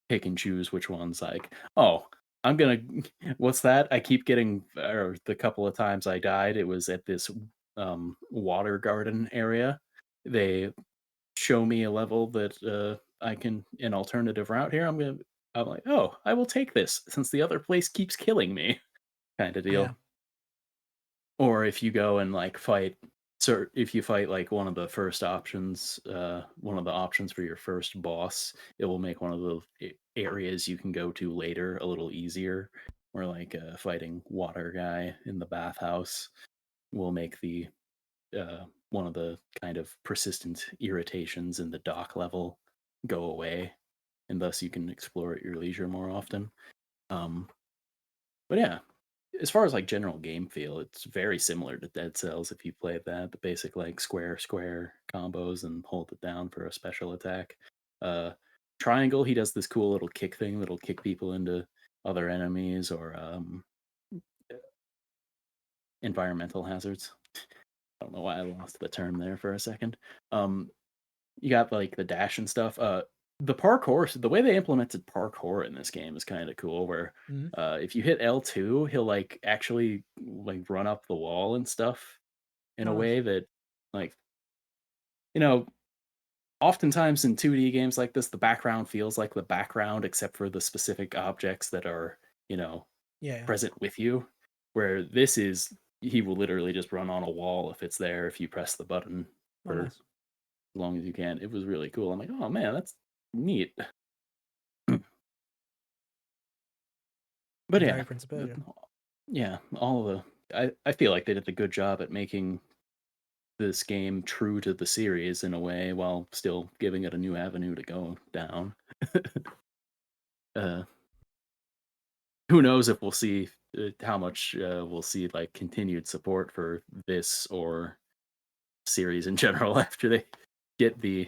pick and choose which ones like, oh, I'm gonna what's that? I keep getting or the couple of times I died, it was at this water garden area. They show me a level that I can an alternative route here. I'm like, oh, I will take this since the other place keeps killing me, kind of Yeah. deal. Or if you go and like fight if you fight like one of the first options, one of the options for your first boss, it will make one of the areas you can go to later a little easier. Or like fighting water guy in the bathhouse will make the one of the kind of persistent irritations in the dock level go away, and thus you can explore at your leisure more often. Um, but yeah, as far as like general game feel, it's very similar to Dead Cells if you played that. The basic like square combos and hold it down for a special attack. Uh Triangle, he does this cool little kick thing that'll kick people into other enemies or environmental hazards. I don't know why I lost the term there for a second. Um you got like the dash and stuff. The parkour, the way they implemented parkour in this game is kind of cool. Where Hmm. if you hit L2, he'll like actually like run up the wall and stuff in Oh, a nice. way that, like, you know, oftentimes in 2D games like this, the background feels like the background, except for the specific objects that are, Yeah, yeah. present with you. Where this is, he will literally just run on a wall if it's there if you press the button Oh, for as nice. long as you can. It was really cool. I'm like, oh man, that's neat. But yeah, Very Prince of uh, Persia. yeah, all of the I feel like they did a good job at making this game true to the series in a way while still giving it a new avenue to go down. uh, who knows if we'll see how much we'll see like continued support for this or series in general after they get the.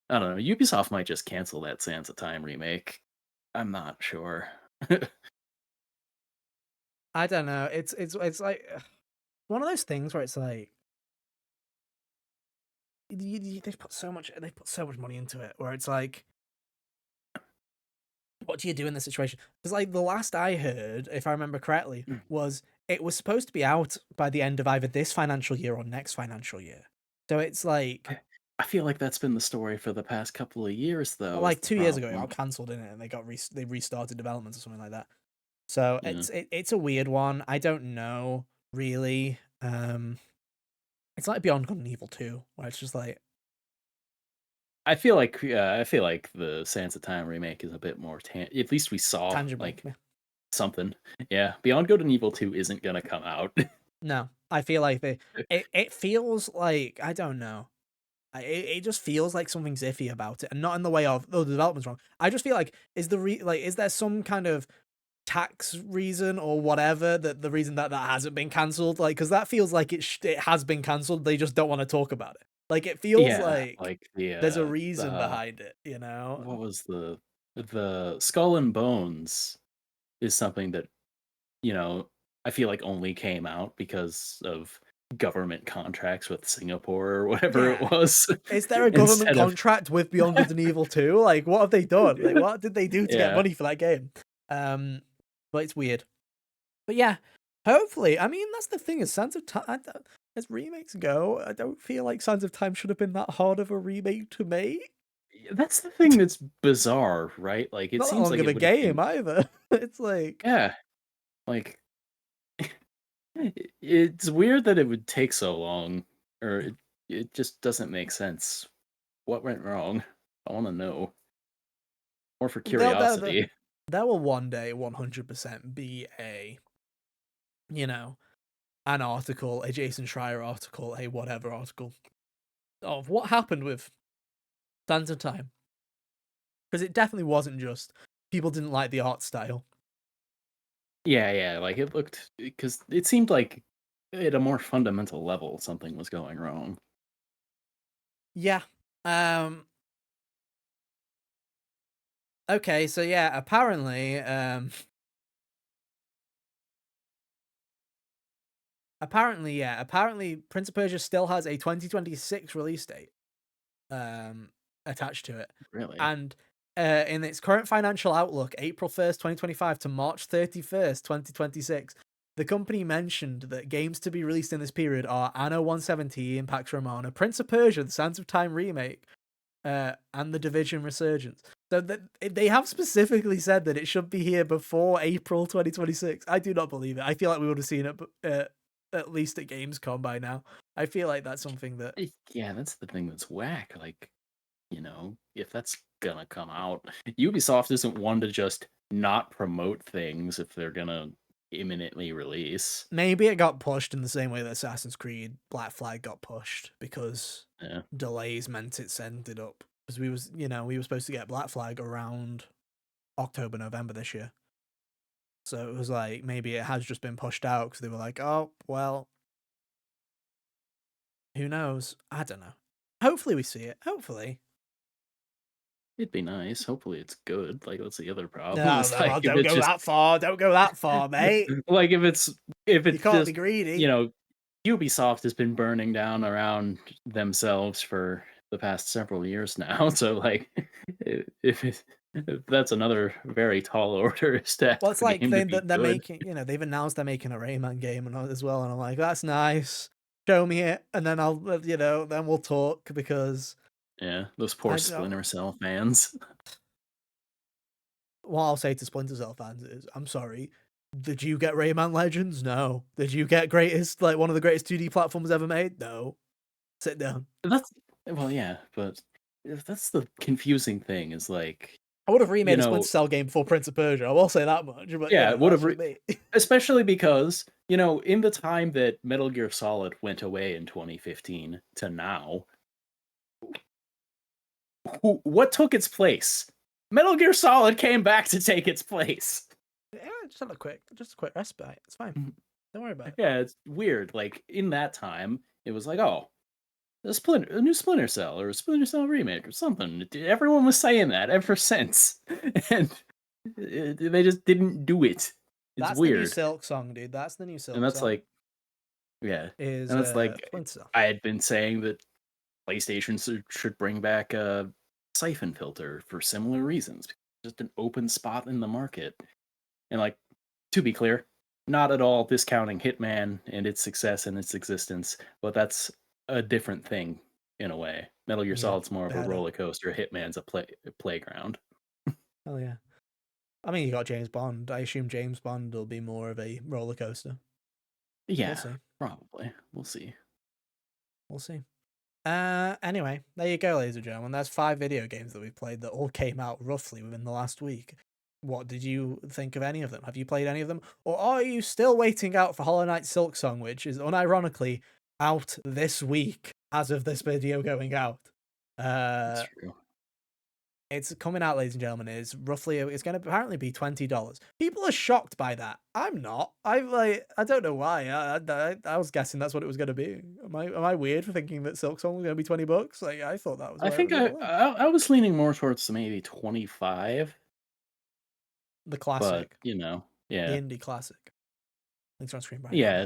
I don't know. Ubisoft might just cancel that Sands of Time remake. I'm not sure. I don't know. It's like one of those things where it's like they've put so much money into it. Where it's like, what do you do in this situation? Because like the last I heard, if I remember correctly, was it was supposed to be out by the end of either this financial year or next financial year. So it's like, I feel like that's been the story for the past couple of years, well, though. Is like the 2 years ago, it got problem? cancelled in it, and they restarted development or something like that. So Yeah. it's a weird one. I don't know really. It's like Beyond Good and Evil 2, where it's just like I feel like the Sands of Time remake is a bit more at least we saw tangible. like Yeah. something. Yeah, Beyond Good and Evil 2 isn't gonna come out. No, I feel like it feels like, I don't know. It just feels like something's iffy about it, and not in the way of, oh, the development's wrong. I just feel like, is there some kind of tax reason or whatever, that the reason that hasn't been cancelled? Like, because that feels like it has been cancelled. They just don't want to talk about it. Like, it feels Yeah, like like there's a reason behind it. what was the Skull and Bones is something that, you know, I feel like only came out because of government contracts with Singapore or whatever it Yeah. was Is there a government instead of contract with Beyond Good and Evil 2? Like, what have they done? Like, what did they do to get yeah. money for that game? Um, but it's weird. But yeah, hopefully. I mean, that's the thing, is Sands of Time. As remakes go, I don't feel like Sands of Time should have been that hard of a remake to make. That's the thing that's bizarre, right? Like it Not that seems long like of it a would have game been either. It's like, yeah, like it's weird that it would take so long or it just doesn't make sense. What went wrong? I want to know. Or for they'll, they'll, they'll curiosity. there will one day 100% be you know, an article, a Jason Schreier article, a whatever article of what happened with Sands of Time. Because it definitely wasn't just people didn't like the art style. Yeah, yeah, like it looked because it seemed like at a more fundamental level something was going wrong. Yeah. Um. Okay. So yeah. Apparently. Apparently. Yeah. Apparently, Prince of Persia still has a 2026 release date. Attached to it, Really? and in its current financial outlook, April 1st, 2025 to March 31st, 2026. The company mentioned that games to be released in this period are Anno 117, Pax Romana, Prince of Persia, the Sands of Time remake, and the Division Resurgence. So that they have specifically said that it should be here before April 2026. I do not believe it. I feel like we would have seen it at least at Gamescom by now. I feel like that's something that Yeah, that's the thing that's whack. Like, if that's gonna come out, Ubisoft isn't one to just not promote things if they're gonna imminently release. maybe it got pushed in the same way that Assassin's Creed Black Flag got pushed, because Yeah. delays meant it's ended up, because we were supposed to get Black Flag around October, November this year. So it was like, maybe it has just been pushed out because they were like, oh, well, who knows? I don't know. Hopefully we see it. Hopefully. It'd be nice. Hopefully it's good. Like that's the other problem. No, It's no, like well, if don't it's go just that far. Don't go that far, mate. like if You it's can't be just, greedy. Ubisoft has been burning down around themselves for the past several years now. So like if that's another very tall order is to Well, ask it's the like game to be they're good. making, they've announced they're making a Rayman game and as well, and I'm like, that's nice. Show me it, and then then we'll talk, because Yeah, those poor I don't. Splinter Cell fans. What I'll say to Splinter Cell fans is, I'm sorry. Did you get Rayman Legends? No. Did you get one of the greatest 2D platforms ever made? No. Sit down. That's well, yeah, but that's the confusing thing is like I would have remade you a Splinter know, Cell game before Prince of Persia. I will say that much, but yeah, it would that's have just me. especially because, in the time that Metal Gear Solid went away in 2015 to now, what took its place? Metal Gear Solid came back to take its place. Yeah, just a quick respite. It's fine. Mhm. Don't worry about it. Yeah, it's weird. Like in that time, it was like, oh, a new Splinter Cell or a Splinter Cell remake or something. Everyone was saying that ever since, and they just didn't do it. It's That's the new weird, Silk song, dude. That's the new and Silk that's song. like, yeah, Is and that's like Splinter Cell. I had been saying that PlayStation should bring back a siphon filter for similar reasons. Just an open spot in the market, and like to be clear, not at all discounting Hitman and its success and its existence, but that's a different thing in a way. Metal Gear Yeah, Solid's more of a better. roller coaster. Hitman's a playground. Hell yeah. I mean, you got James Bond. I assume James Bond will be more of a roller coaster. We'll Yeah, see. probably. We'll see. We'll see. Anyway, there you go, ladies and gentlemen. That's 5 video games that we've played that all came out roughly within the last week. What did you think of any of them? Have you played any of them? Or are you still waiting out for Hollow Knight Silk Song, which is unironically out this week as of this video going out? That's Uh, true. it's coming out, ladies and gentlemen. It's going to apparently be $20. People are shocked by that. I'm not. I don't know why. I was guessing that's what it was going to be. Am I weird for thinking that Silk Song was going to be $20? Like, I thought that was I where it think was going I, to land. I I was leaning more towards maybe 25, The but classic, the yeah, indie classic. Links on screen right now, yeah. by the way.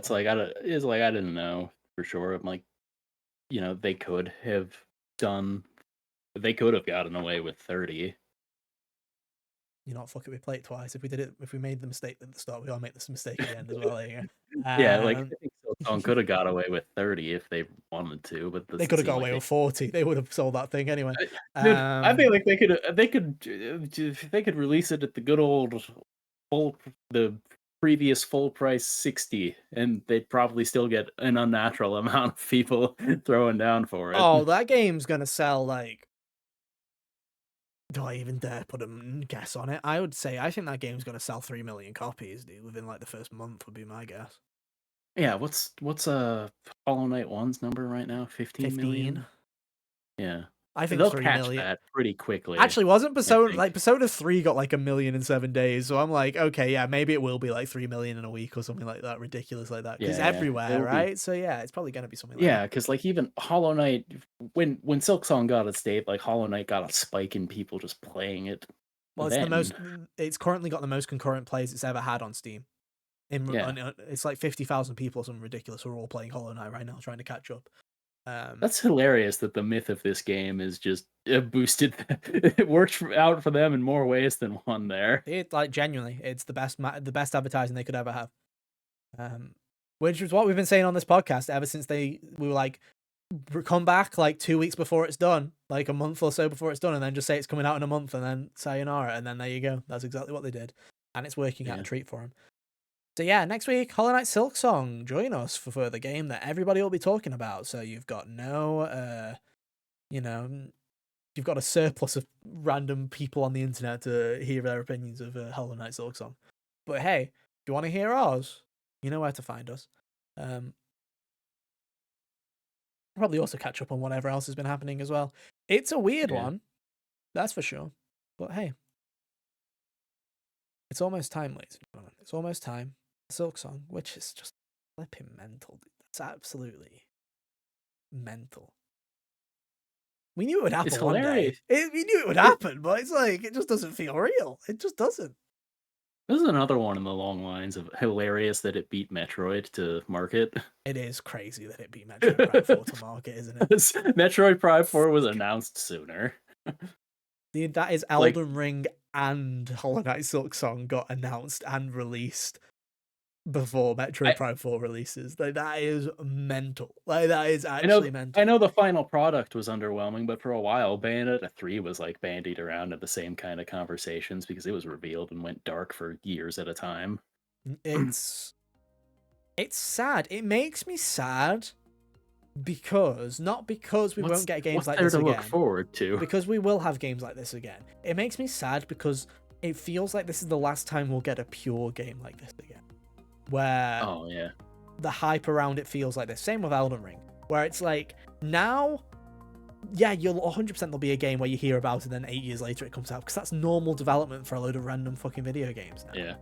It's like I didn't know for sure. I'm like, they could have done, they could have gotten away with 30. You know what? Fuck it. We play it twice. If we made the mistake at the start, we all make this mistake at the end as well. There you go. Yeah, like I think Silksong could have got away with 30 if they wanted to, but it They doesn't could have seem got like away they. with 40. They would have sold that thing anyway. Dude, I feel Um, like they could release it at the good old the previous full price 60, and they'd probably still get an unnatural amount of people throwing down for it. oh, that game's gonna sell like. Do I even dare put a guess on it? I think that game's gonna sell 3 million copies, dude. Within like the first month would be my guess. Yeah, what's Hollow Knight 1's number right now? 15 15. million? Yeah. I think They'll 3 catch million. that pretty quickly, Actually, wasn't I Persona think. like Persona 3 got like 1 million in 7 days? So I'm like, okay, yeah, maybe it will be like 3 million in a week or something like that, ridiculous like that, because it's Yeah, yeah. everywhere, It'll be right? So yeah, it's probably gonna be something like Yeah, that. because like even Hollow Knight, when Silksong got its date, like Hollow Knight got a spike in people just playing it. Well, Then, it's currently got the most concurrent plays it's ever had on Steam. yeah, It's like 50,000 people or something ridiculous who are all playing Hollow Knight right now, trying to catch up. Um, that's hilarious that the myth of this game is just boosted. It worked out for them in more ways than one. There, it like genuinely, it's the best advertising they could ever have. Which is what we've been saying on this podcast ever since we were like, come back like 2 weeks before it's done, like a month or so before it's done, and then just say it's coming out in a month, and then sayonara, and then there you go. That's exactly what they did, and it's working out yeah, a treat for them. So yeah, next week, Hollow Knight Silk Song. Join us for the game that everybody will be talking about. So you've got you know, you've got a surplus of random people on the internet to hear their opinions of Hollow Knight Silk Song. But hey, if you want to hear ours, you know where to find us. Probably also catch up on whatever else has been happening as well. It's a weird yeah. one, that's for sure. But hey, it's almost time, ladies and gentlemen. It's almost time. Silk Song, which is just flipping mental, dude. That's absolutely mental. We knew it would It's happen one day. hilarious. We knew it would happen, but it's like, it just doesn't feel real. It just doesn't. This is another one in the long lines of hilarious that it beat Metroid to market. It is crazy that it beat Metroid Prime 4 to market, isn't it? Metroid Prime 4 was announced sooner. That is Like, Elden Ring and Hollow Knight Silk Song got announced and released before Metroid I, Prime 4 releases. Like, that is mental. Like, that is I know actually I mental. know the final product was underwhelming, but for a while Bayonetta 3 was like bandied around in the same kind of conversations because it was revealed and went dark for years at a time. It's sad. It makes me sad not because we won't get games like there this to again. look forward to? Because we will have games like this again. It makes me sad because it feels like this is the last time we'll get a pure game like this again. Where the hype around it feels like this. Same with Elden Ring, where it's like, now, yeah, you'll 100% there'll be a game where you hear about it and then 8 years later it comes out, because that's normal development for a load of random fucking video games now. Yeah.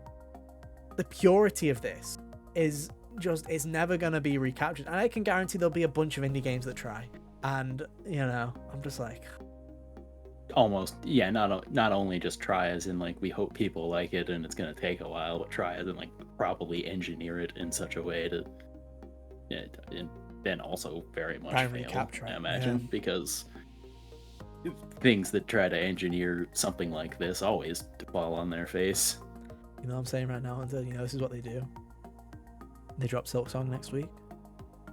The purity of this is just, it's never going to be recaptured. And I can guarantee there'll be a bunch of indie games that try. And, you know, I'm just like... Almost, yeah, not only just try as in, like, we hope people like it and it's going to take a while, but try as in, like, probably engineer it in such a way to... and then also very much fail, I imagine, because things that try to engineer something like this always fall on their face. You know what I'm saying right now, until, you know, this is what they do. They drop Silksong next week.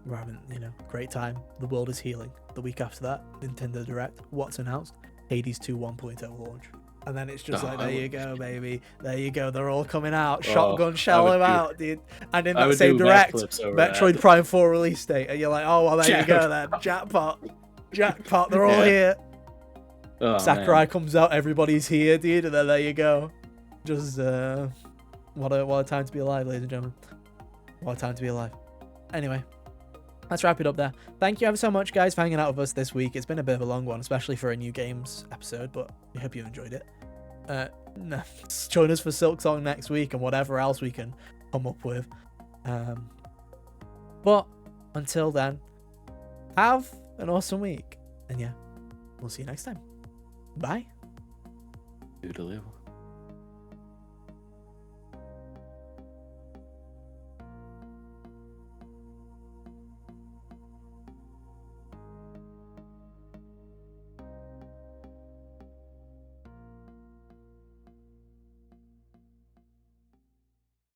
We're having, you know, great time. The world is healing. The week after that, Nintendo Direct. What's announced? Hades 2 1.0 launch. And then it's just like, there you go, baby. There you go. They're all coming out. Shotgun shell them out, dude. And in that same Direct, Metroid Prime 4 release date. And you're like, oh, well, there you go then. Jackpot. Jackpot. They're all here. Oh, Sakurai comes out. Everybody's here, dude. And then there you go. Just, what a time to be alive, ladies and gentlemen. What a time to be alive. Anyway, let's wrap it up there. Thank you ever so much, guys, for hanging out with us this week. It's been a bit of a long one, especially for a new games episode, but we hope you enjoyed it. Join us for Silksong next week and whatever else we can come up with. But until then, have an awesome week. And yeah, we'll see you next time. Bye. Toodaloo.